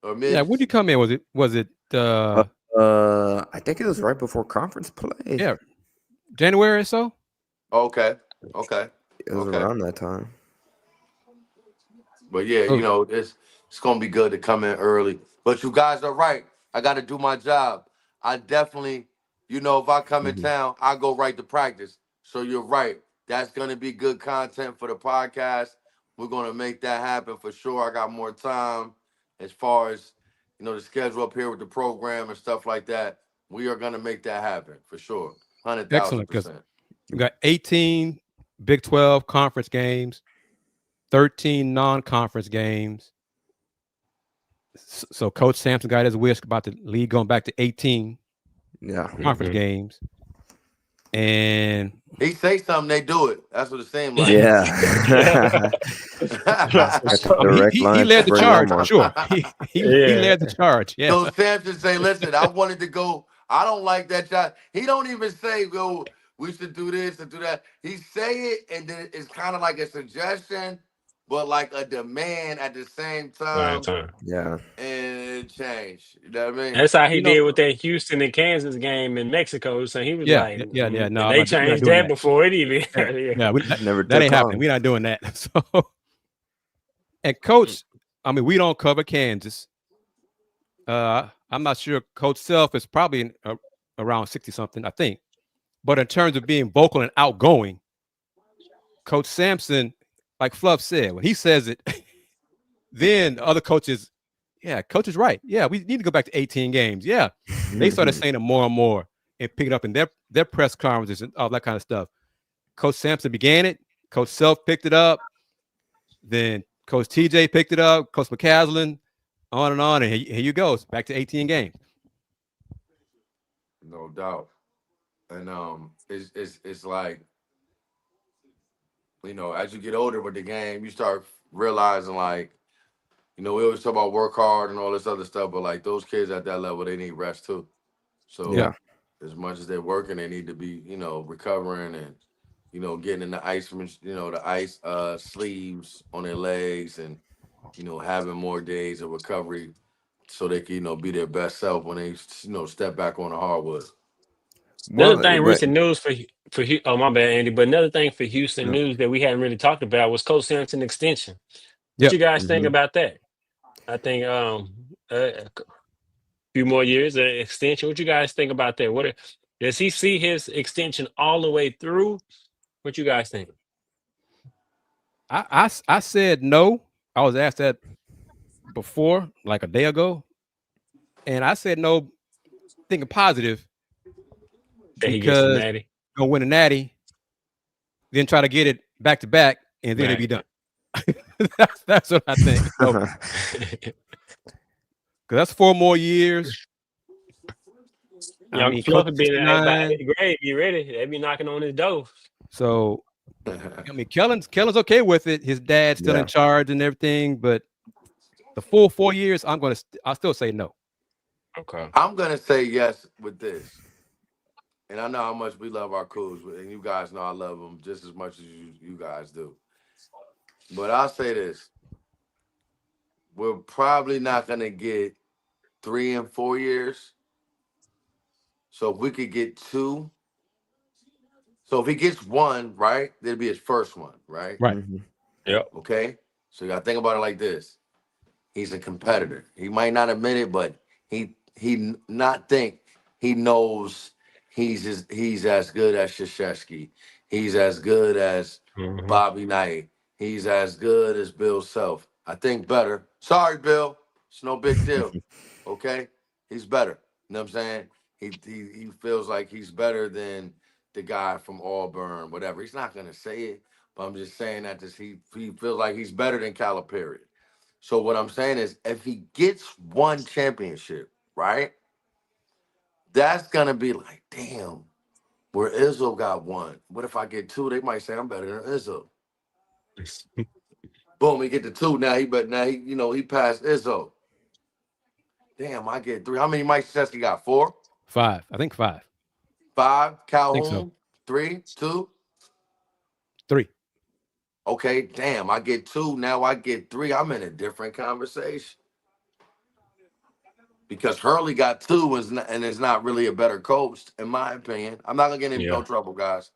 Or mid. Yeah, when did you come in? Was it I think it was right before conference play. Yeah. January or so? Okay. It was around that time. But yeah, you know, it's gonna be good to come in early. But you guys are right. I gotta do my job. I definitely, you know, if I come in town, I go right to practice. So you're right. That's gonna be good content for the podcast. We're gonna make that happen for sure. I got more time as far as, you know, the schedule up here with the program and stuff like that. We are gonna make that happen for sure. 100,000%. Excellent, because we got 18 Big 12 conference games, 13 non-conference games. So Coach Samson got his wish about the league going back to 18 conference games. And he say something, they do it. That's what it seems like. Yeah. he led the charge, for sure. He led the charge. Yeah. So Samson say, listen, I wanted to go. I don't like that shot. He don't even say, go, we should do this and do that. He say it, and then it's kind of like a suggestion, but like a demand at the same time. Yeah. And it changed. You know what I mean? That's how he did with that Houston and Kansas game in Mexico. So he was like, No, and I'm they not we're not changed doing that that. before it even. That ain't happening. We're not doing that. So, and Coach, I mean, we don't cover Kansas. I'm not sure. Coach Self is probably around 60-something, I think. But in terms of being vocal and outgoing, Coach Samson, like Fluff said, when he says it, then other coaches, Coach is right. Yeah, we need to go back to 18 games. Yeah, they started saying it more and more and picking up in their press conferences and all that kind of stuff. Coach Samson began it. Coach Self picked it up. Then Coach TJ picked it up. Coach McCaslin, on, and here you go. It's back to 18 games. No doubt. And it's like, you know, as you get older with the game, you start realizing, like, you know, we always talk about work hard and all this other stuff, but like those kids at that level, they need rest too. So as much as they're working, they need to be, you know, recovering and, you know, getting in the ice, you know, the ice sleeves on their legs and, you know, having more days of recovery so they can, you know, be their best self when they, you know, step back on the hardwood. Another thing, recent news for oh my bad, Andy, but another thing for Houston news that we hadn't really talked about was Coach Samson extension. What you guys think about that? I think a few more years of extension. What you guys think about that? Does he see his extension all the way through? What you guys think? I said no. I was asked that before, like a day ago, and I said no, thinking positive. Because gonna win a natty, then try to get it back to back, and then it'll be done. that's what I think. Because that's 4 more years. Young Fluff would be in the grave. You ready? They be knocking on his door. So, I mean, Kellen's okay with it. His dad's still in charge and everything, but the full 4 years, I'll still say no. Okay. I'm gonna say yes with this. And I know how much we love our Cougs, and you guys know I love them just as much as you guys do. But I'll say this. We're probably not going to get 3 and 4 years. So if we could get 2. So if he gets 1, right, that'd be his first one, right? Right. Yep. Okay? So you got to think about it like this. He's a competitor. He might not admit it, but he not think he knows he's as good as Krzyzewski. He's as good as Bobby Knight. He's as good as Bill Self. I think better. Sorry, Bill. It's no big deal. Okay? He's better. You know what I'm saying? He feels like he's better than the guy from Auburn, whatever. He's not gonna say it, but I'm just saying that he feels like he's better than Calipari. So what I'm saying is if he gets 1 championship, right? That's gonna be like, damn, where Izzo got 1. What if I get 2? They might say I'm better than Izzo. Boom, he get the 2. Now he passed Izzo. Damn, I get 3. How many Mike Krzyzewski got? 4? 5. I think 5. 5. Calhoun. So. 3. 2. 3. Okay, damn, I get 2. Now I get 3. I'm in a different conversation. Because Hurley got 2 and is not really a better coach, in my opinion. I'm not gonna get into no trouble, guys.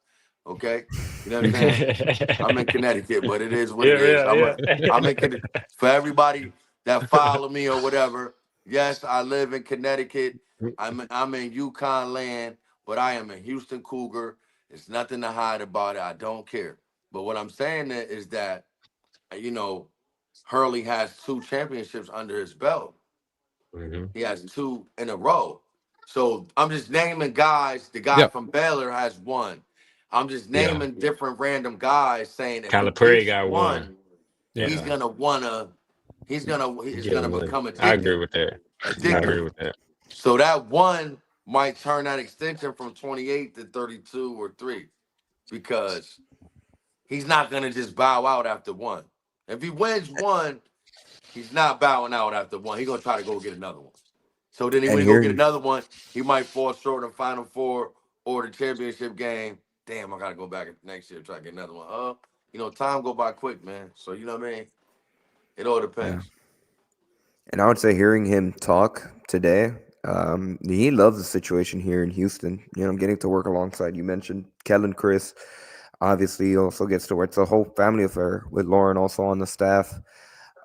Okay, you know what I'm saying? I'm in Connecticut, but it is what it is. I'm in Connecticut. For everybody that follow me or whatever. Yes, I live in Connecticut. I'm in Yukon land, but I am a Houston Cougar. There's nothing to hide about it. I don't care. But what I'm saying is that, you know, Hurley has 2 championships under his belt. He has 2 in a row. So I'm just naming guys. The guy from Baylor has 1. I'm just naming different random guys saying if Calipari got 1. He's gonna become addicted. I agree with that. I agree with that. So that 1 might turn that extension from 28 to 32 or 3 because he's not gonna just bow out after 1. If he wins 1, he's not bowing out after 1. He's gonna try to go get another one. So then when he go get another one, he might fall short of Final Four or the championship game, damn, I gotta go back next year to try to get another one. Time go by quick, man. So you know what I mean? It all depends. And I would say hearing him talk today, he loves the situation here in Houston. Getting to work alongside, you mentioned Kellen, Kris. Obviously, he also gets to work. It's a whole family affair with Lauren also on the staff.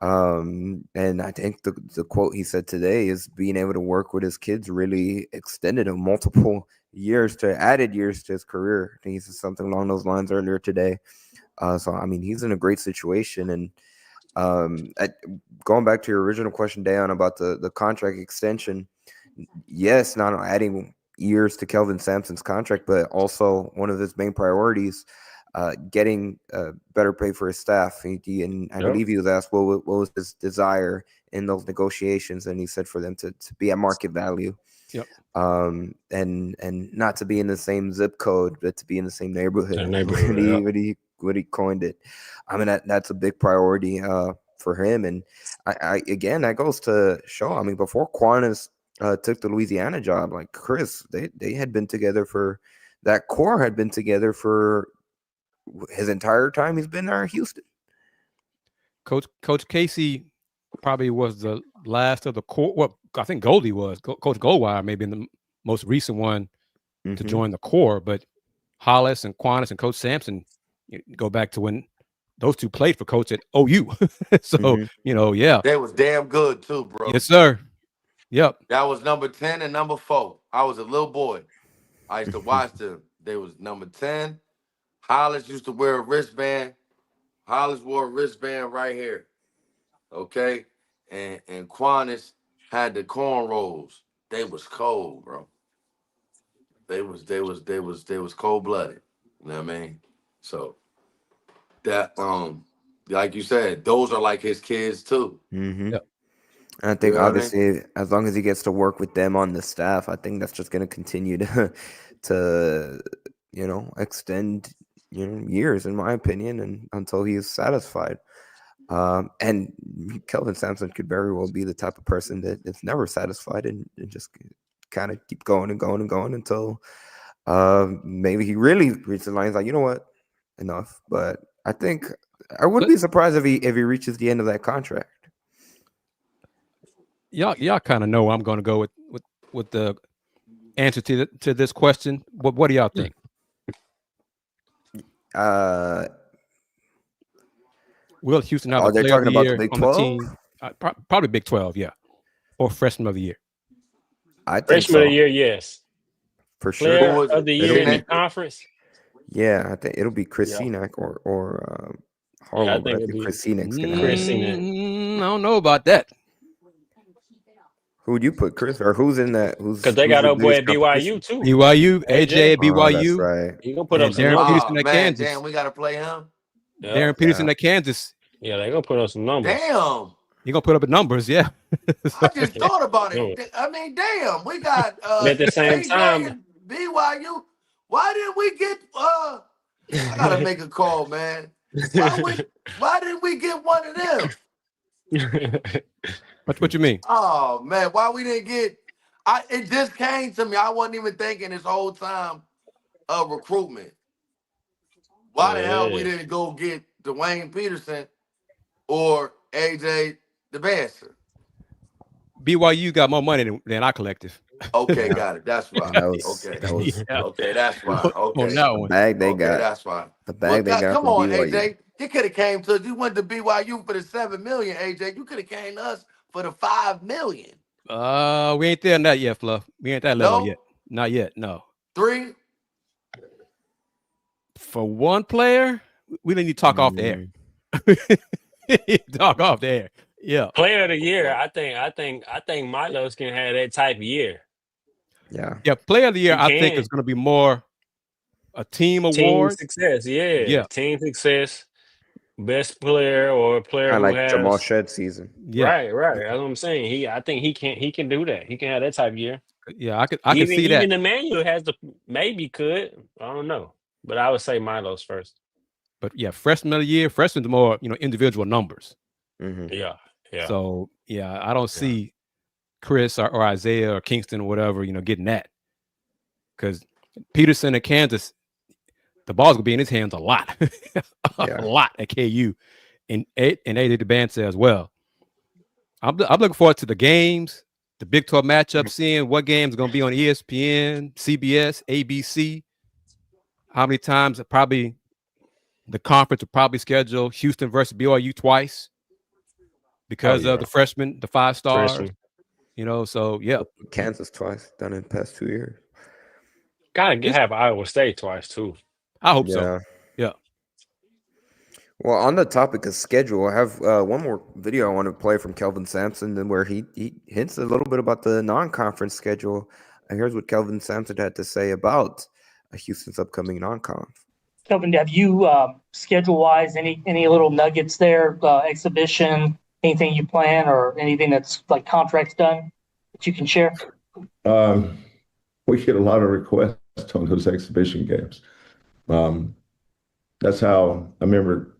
And I think the quote he said today is being able to work with his kids really extended him multiple added years to his career. I think he said something along those lines earlier today. So, I mean, he's in a great situation. And going back to your original question, Dayon, about the contract extension, yes, not adding years to Kelvin Samson's contract, but also one of his main priorities, getting better pay for his staff. And I believe he was asked what was his desire in those negotiations, and he said for them to be at market value. Yep. And not to be in the same zip code, but to be in the same neighborhood. What he coined it. I mean, that's a big priority for him. And I again, that goes to show. I mean, before Quanis took the Louisiana job, like Kris, they had been together that core had been together for his entire time he's been there in Houston. Coach Casey probably was the last of the core. Well, I think Goldie was. Coach Goldwire maybe in the most recent one to join the core, but Hollis and Quanis and Coach Samson go back to when those two played for Coach at OU. So, yeah. They was damn good too, bro. Yes, sir. Yep. That was number 10 and number 4. I was a little boy. I used to watch them. They was number 10. Hollis used to wear a wristband. Hollis wore a wristband right here. Okay? And Quanis had the cornrows. They was cold, bro. They was cold-blooded. You know what I mean? So that like you said, those are like his kids too. Yep. And I think obviously as long as he gets to work with them on the staff, I think that's just going to continue to extend years, in my opinion, and until he is satisfied. And Kelvin Samson could very well be the type of person that is never satisfied and just kind of keep going and going and going until maybe he really reaches the line. He's like, you know what, enough. But I think I wouldn't be surprised if he reaches the end of that contract. Y'all kind of know I'm going to go with the answer to this question. What do y'all think? Will Houston have the player of the year on the team? Probably Big 12, yeah, or freshman of the year. I think freshman of the year, yes, for sure. Player of the year in the conference. Yeah, I think it'll be Chris Senack or Harlow. Yeah, I think Chris Senack's gonna Chris have Senack. I don't know about that. Who would you put, Chris, or who's in that? Because they got old boy at BYU too. BYU, AJ at BYU. That's right. You gonna put up some Darren numbers. Peterson at Kansas. Damn, we gotta play him. Darren Peterson at Kansas. Yeah, they gonna put up some numbers. Damn. You're gonna put up the numbers, yeah. I just thought about it. I mean, damn, we got at the same time BYU. Why didn't we get I gotta make a call, man. Why didn't we get one of them? What you mean? Oh man, why we didn't get it just came to me. I wasn't even thinking this whole time of recruitment. Why the hell we didn't go get Dwayne Peterson or AJ DeBasser? BYU got more money than our collective. Okay, got it. That's fine. Okay, that's fine. Okay. On that one. The bag they got. That's fine. The bag they got. Come from on, BYU. AJ. You could have came to us. You went to BYU for the $7 million, AJ. You could have came to us for the $5 million. We ain't there not yet, Fluff. We ain't that level yet. Not yet, no. 3? For one player, we didn't need to talk off the air. Talk off the air. Yeah. Player of the year, I think Milos can have that type of year. Yeah. Yeah, player of the year, I think is going to be more a team award. Team success, yeah. Team success. Best player or a player who has Jamal Shedd's season. Yeah. Right. That's what I'm saying. I think he can do that. He can have that type of year. Yeah, I can see that. Even Emmanuel has could. I don't know. But I would say Milos first. But yeah, freshman of the year, freshman's more, individual numbers. Mm-hmm. Yeah. So yeah, I don't see Chris or Isaiah or Kingston or whatever, getting that. Because Peterson at Kansas, the ball's gonna be in his hands a lot, Yeah. a lot at KU, and AD Banter as well. I'm looking forward to the games, the Big 12 matchup, seeing what games are gonna be on ESPN, CBS, ABC. How many times? Probably the conference will probably schedule Houston versus BYU twice because of the freshmen, the 5 stars. You know, so yeah. Kansas twice, done in the past 2 years. Gotta have Iowa State twice too. I hope so. Yeah. Well, on the topic of schedule, I have one more video I want to play from Kelvin Samson, where he hints a little bit about the non-conference schedule. And here's what Kelvin Samson had to say about Houston's upcoming non-conf. Kelvin, have you schedule-wise any little nuggets there, exhibition, anything you plan, or anything that's like contracts done that you can share? We get a lot of requests on those exhibition games. That's how I remember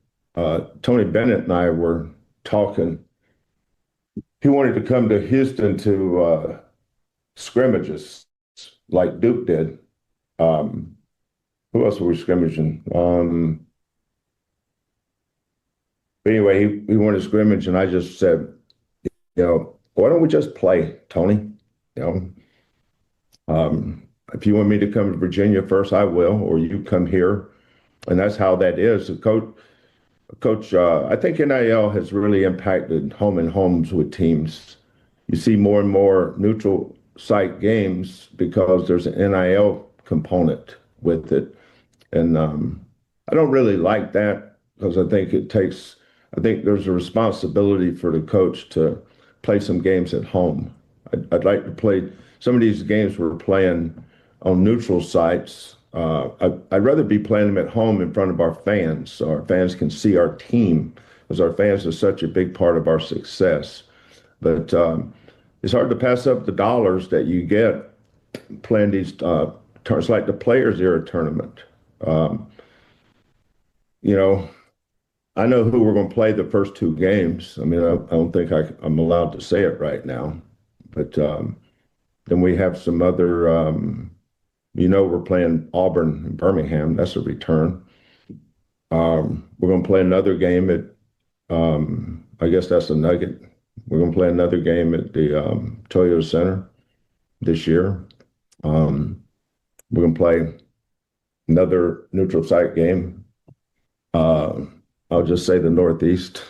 Tony Bennett and I were talking. He wanted to come to Houston to scrimmages like Duke did. Who else were we scrimmaging? But anyway, he wanted to scrimmage, and I just said, why don't we just play, Tony? If you want me to come to Virginia first, I will, or you come here. And that's how that is. Coach, I think NIL has really impacted home and homes with teams. You see more and more neutral site games because there's an NIL component with it. And I don't really like that because I think there's a responsibility for the coach to play some games at home. I'd like to play some of these games we're playing on neutral sites. I'd rather be playing them at home in front of our fans so our fans can see our team, because our fans are such a big part of our success. But it's hard to pass up the dollars that you get playing these it's like the Players Era tournament. I know who we're going to play the first 2 games. I mean, I don't think I'm allowed to say it right now. But then we have some other, we're playing Auburn and Birmingham. That's a return. We're going to play another game at, I guess that's a nugget. We're going to play another game at the Toyota Center this year. We're going to play another neutral site game. I'll just say the Northeast.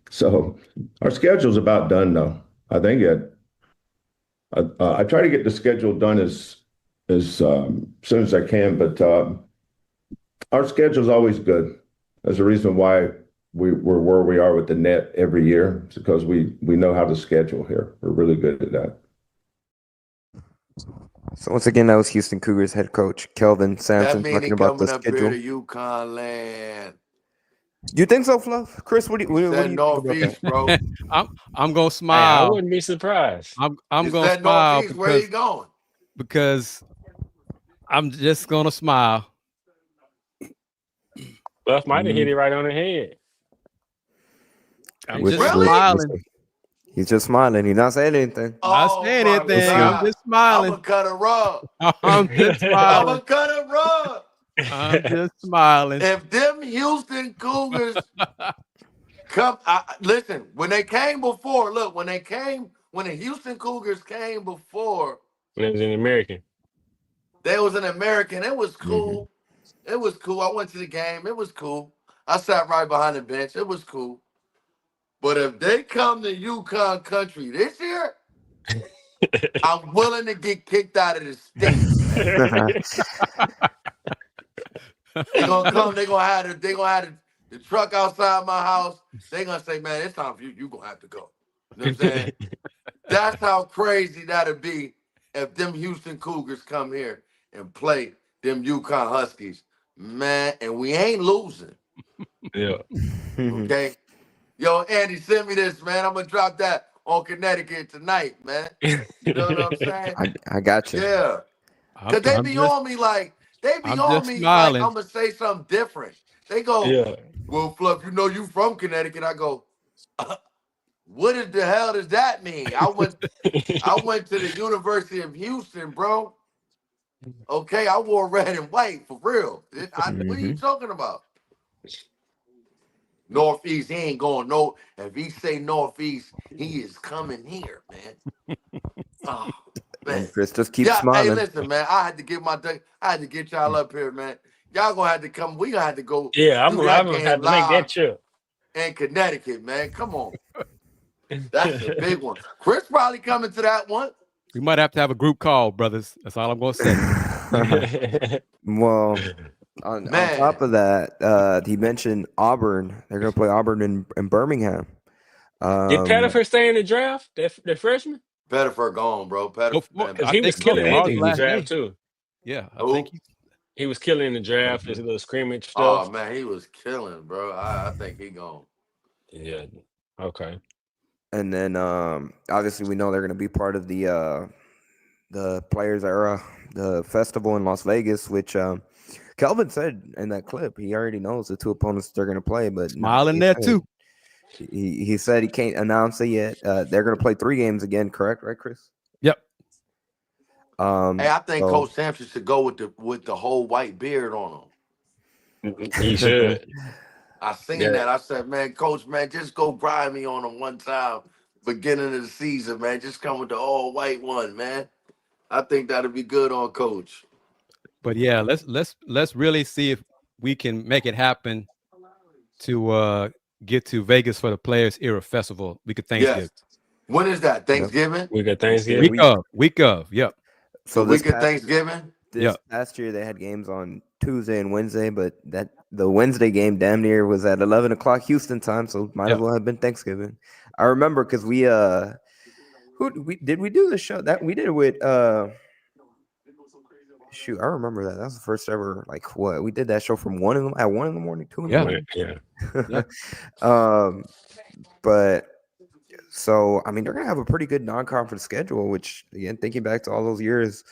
So our schedule's about done, though. I think I try to get the schedule done as soon as I can, but our schedule's always good. There's a reason why we're where we are with the net every year. It's because we know how to schedule here. We're really good at that. So once again, that was Houston Cougars head coach Kelvin Samson talking about the schedule. Here to UConn land. You think so, Fluff? Chris, what do you think Northeast, bro? I'm gonna smile. I wouldn't be surprised. I'm gonna smile because, where you going? Because I'm just gonna smile. Fluff might have hit it right on the head. I'm just smiling. He's just smiling. He's not saying anything. Not saying anything. I'm just smiling. I'm gonna cut a rug. I'm just smiling. I'm gonna cut a rug. I'm just smiling. If them Houston Cougars come, listen, when they came before, look, when the Houston Cougars came before, when it was an American, they was an American. It was cool. Mm-hmm. It was cool. I went to the game. It was cool. I sat right behind the bench. It was cool. But if they come to UConn country this year, I'm willing to get kicked out of the state. They're gonna come. They're gonna have the truck outside my house. They're gonna say, "Man, it's time for you. You're gonna have to go." You know what I'm saying? That's how crazy that'd be if them Houston Cougars come here and play them UConn Huskies, man. And we ain't losing. Yeah. Okay. Yo, Andy, send me this, man. I'm gonna drop that on Connecticut tonight, man. You know what I'm saying? I got you. Yeah. Because they be on me like. They be on me smiling. like I'm gonna say something different. They go, well, Fluff, you from Connecticut. I go, what the hell does that mean? I went to the University of Houston, bro. Okay, I wore red and white for real. What are you talking about? Northeast, he ain't going no. If he say Northeast, he is coming here, man. Oh man, And Chris just keeps yeah. Hey, smiling. listen, man. I had to get y'all up here, man. Y'all gonna have to come. We gonna have to go Yeah, I'm do gonna, that I'm gonna game have to make that live trip. in Connecticut, man. Come on, that's the big one. Chris probably coming to that one. We might have to have a group call, brothers. That's all I'm gonna say. Well, on top of that, he mentioned Auburn. They're gonna play Auburn in Birmingham. Did Pettiford stay in the draft? The freshman? Pettiford gone, bro. Pettiford, man. Because he was killing tomorrow's it in the last draft day. too. Yeah, I think He was killing the draft. His little scrimmage stuff. Oh man, he was killing, bro. I think he gone. Yeah. Okay. And then obviously we know they're going to be part of the Players Era, the festival in Las Vegas, which Kelvin said in that clip he already knows the two opponents they're going to play, but smiling there too. He said he can't announce it yet. They're going to play 3 games again, correct? Right, Chris? Yep. Hey, I think Coach Samson should go with the whole white beard on him. He should. I seen that. I said, man, Coach, man, just go grind me on him one time, beginning of the season, man. Just come with the all white one, man. I think that'll be good on Coach. But yeah, let's really see if we can make it happen to get to Vegas for the Players Era Festival. We could Thanksgiving. Yes. When is that? Thanksgiving? We got Thanksgiving. Week of. Yep. So the week of Thanksgiving. This past year they had games on Tuesday and Wednesday, but the Wednesday game damn near was at 11 o'clock Houston time, so might as well have been Thanksgiving. I remember because we did we do the show that we did it with shoot, I remember that. That was the first ever we did that show from 1 in the morning, 2 in the morning. Yeah. But so I mean they're gonna have a pretty good non-conference schedule, which again thinking back to all those years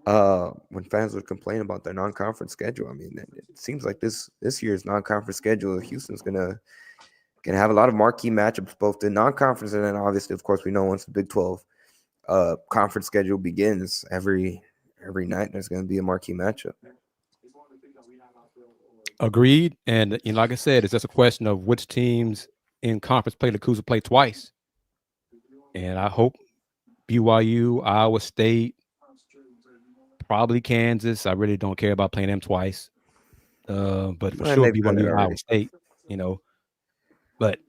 when fans would complain about their non-conference schedule. I mean, it seems like this year's non-conference schedule, Houston's gonna have a lot of marquee matchups, both in non-conference and then obviously, of course, we know once the Big 12 conference schedule begins, every night there's gonna be a marquee matchup. Agreed, and like I said, it's just a question of which teams in conference play the Cougars play twice, and I hope BYU, Iowa State, probably Kansas. I really don't care about playing them twice. But for sure, BYU, Iowa State, But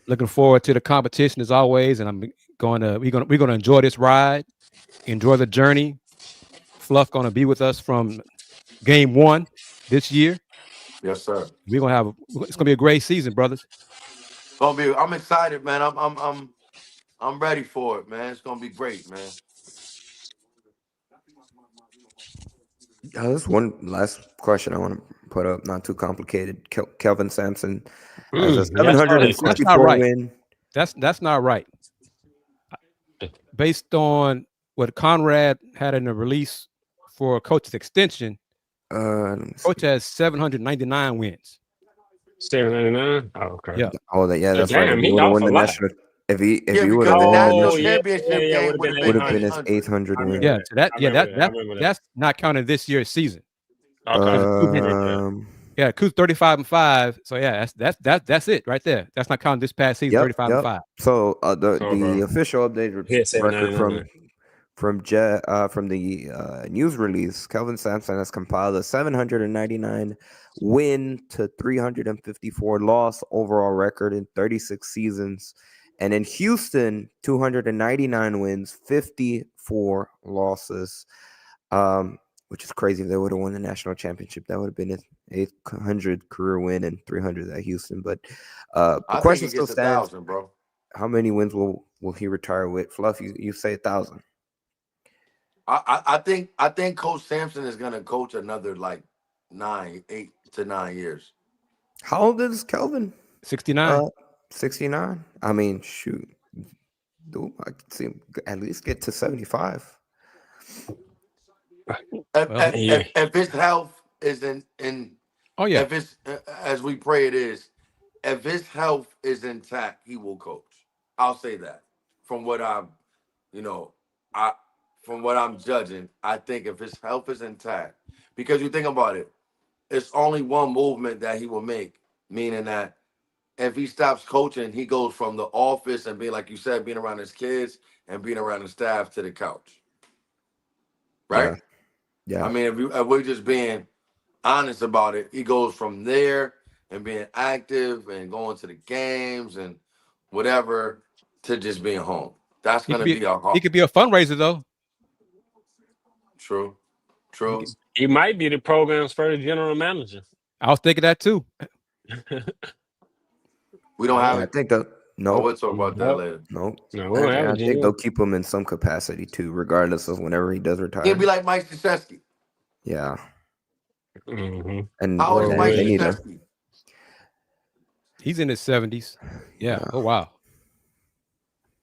looking forward to the competition as always, and we're gonna enjoy this ride, enjoy the journey. Fluff gonna be with us from game 1 this year. Yes, sir. It's gonna be a great season, brothers. I'm excited, man. I'm ready for it, man. It's gonna be great, man. There's one last question I want to put up, not too complicated. Kelvin Samson has a 764 win. That's not right. Based on what Conrad had in the release for coach's extension, coach has 799 wins. 799? Oh, okay. Yeah. That's right. He off a lot. If he would have been the national championship game, would have been his 800 win. Yeah, so that's not counting this year's season. Yeah, Cougars 35-5. So yeah, that's it right there. That's not counting this past season 35-5. So the official update record from the news release, Kelvin Samson has compiled a 799 win to 354 loss overall record in 36 seasons. And in Houston, 299 wins, 54 losses, which is crazy. If they would have won the national championship, that would have been his 800 career win and 300 at Houston. But the question still stands, 1,000, bro. How many wins will he retire with? Fluff, you say 1,000. I think Coach Samson is gonna coach another 8 to 9 years. How old is Kelvin? 69. 69. I mean, shoot, dude, I could see him at least get to 75. If his health is in if it's as we pray it is, if his health is intact, he will coach. I'll say that from what from what I'm judging, I think if his health is intact, because you think about it, it's only one movement that he will make, meaning that if he stops coaching, he goes from the office and being, like you said, being around his kids and being around the staff to the couch. Right? Yeah. I mean, if we're just being honest about it, he goes from there and being active and going to the games and whatever to just being home. That's going to be a hard. He could be a fundraiser though. True. He might be the program's first general manager. I was thinking that too. We don't have I it. think that no. We'll talk about that later. Nope. No, we don't have I a think GM. they'll keep him in some capacity too, regardless of whenever he does retire. He'll be like Mike Krzyzewski. Yeah. Mm-hmm. And How is Mike they need a, Krzyzewski? He's in his 70s. Yeah. Oh wow.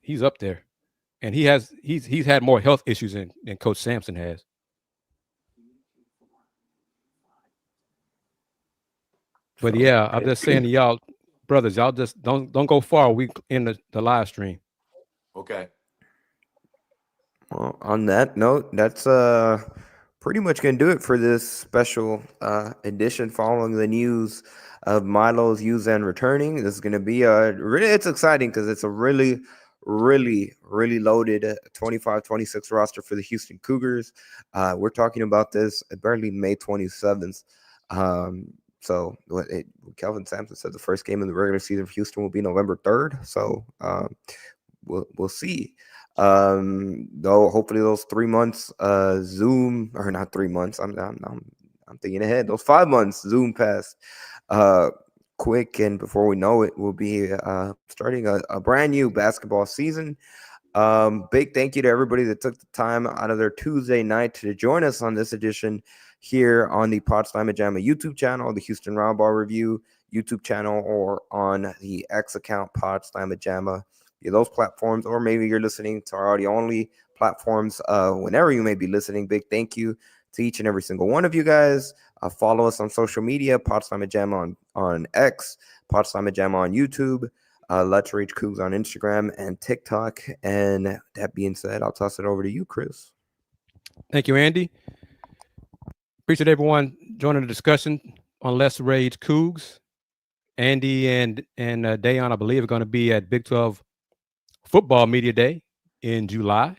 He's up there, and he's had more health issues than Coach Samson has. But yeah, I'm just saying to y'all, brothers, y'all just don't go far. We in the live stream. Okay. Well, on that note, that's pretty much gonna do it for this special edition following the news of Milos Uzan returning. This is gonna be it's exciting because it's a really loaded 25-26 roster for the Houston Cougars. We're talking about this barely May 27th. So Kelvin Samson said the first game of the regular season for Houston will be November 3rd. So we'll see. Though hopefully those 3 months Zoom, or not 3 months. I'm thinking ahead. Those 5 months Zoom pass quick, and before we know it, we'll be starting a brand new basketball season. Big thank you to everybody that took the time out of their Tuesday night to join us on this edition here on the Potsdam Jamma YouTube channel, the Houston Roundball Review YouTube channel, or on the X account Potsdam Jamma. Those platforms, or maybe you're listening to our audio only platforms. Whenever you may be listening, big thank you to each and every single one of you guys. Follow us on social media, Potsdam Jamma on X, Potsdam Jamma on YouTube, Let's Rage Cougs on Instagram and TikTok. And that being said, I'll toss it over to you, Chris. Thank you, Andy. Appreciate everyone joining the discussion on Let's Rage Cougs. Andy and Dayon, I believe, are going to be at Big 12 Football Media Day in July.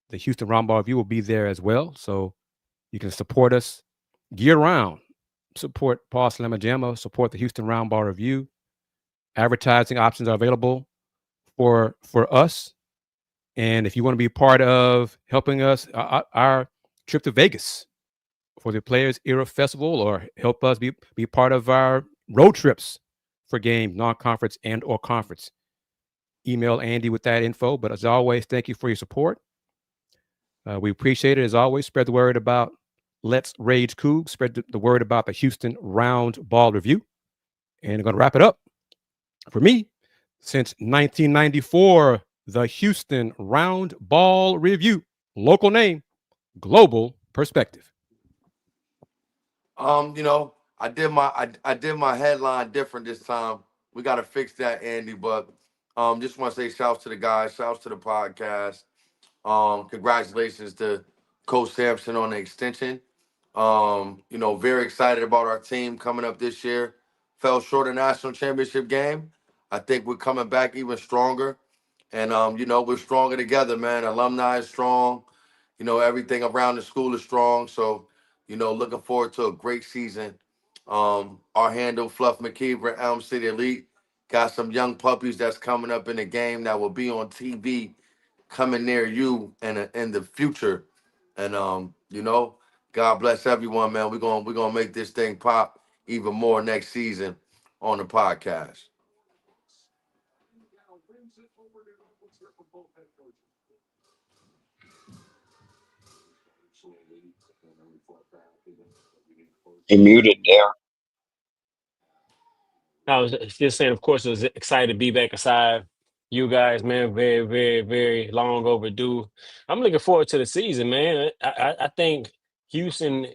The Houston Roundball Review will be there as well, so you can support us year-round. Support Potsdam Jamma, support the Houston Roundball Review. Advertising options are available for us, and if you want to be part of helping us, our trip to Vegas for the Players Era Festival, or help us be part of our road trips for games, non-conference and or conference, email Andy with that info. But as always, thank you for your support. We appreciate it. As always, spread the word about Let's Rage Cougs. Spread the word about the Houston Round Ball Review. And I'm going to wrap it up. For me, since 1994, the Houston Round Ball Review. Local name, global perspective. I did my headline different this time. We got to fix that, Andy. But just want to say shouts to the guys, shouts to the podcast. Congratulations to Coach Samson on the extension. Very excited about our team coming up this year. Fell short of national championship game. I think we're coming back even stronger. And, we're stronger together, man. Alumni is strong. Everything around the school is strong. So, looking forward to a great season. Our handle, Fluff, McKiver, Elm City Elite. Got some young puppies that's coming up in the game that will be on TV coming near you in the future. And, God bless everyone, man. We're gonna make this thing pop even more next season on the podcast. He muted there. I was just saying, of course, I was excited to be back aside. You guys, man, very, very, very long overdue. I'm looking forward to the season, man. I think Houston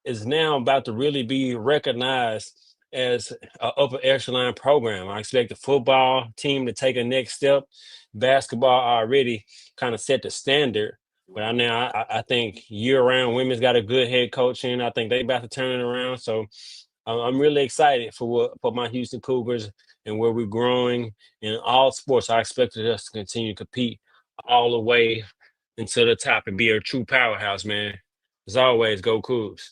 is now about to really be recognized as an upper echelon program. I expect the football team to take a next step. Basketball already kind of set the standard But I think year-round women's got a good head coach, and I think they about to turn it around. So I'm really excited for my Houston Cougars and where we're growing in all sports. I expected us to continue to compete all the way into the top and be a true powerhouse, man. As always, go Cougs.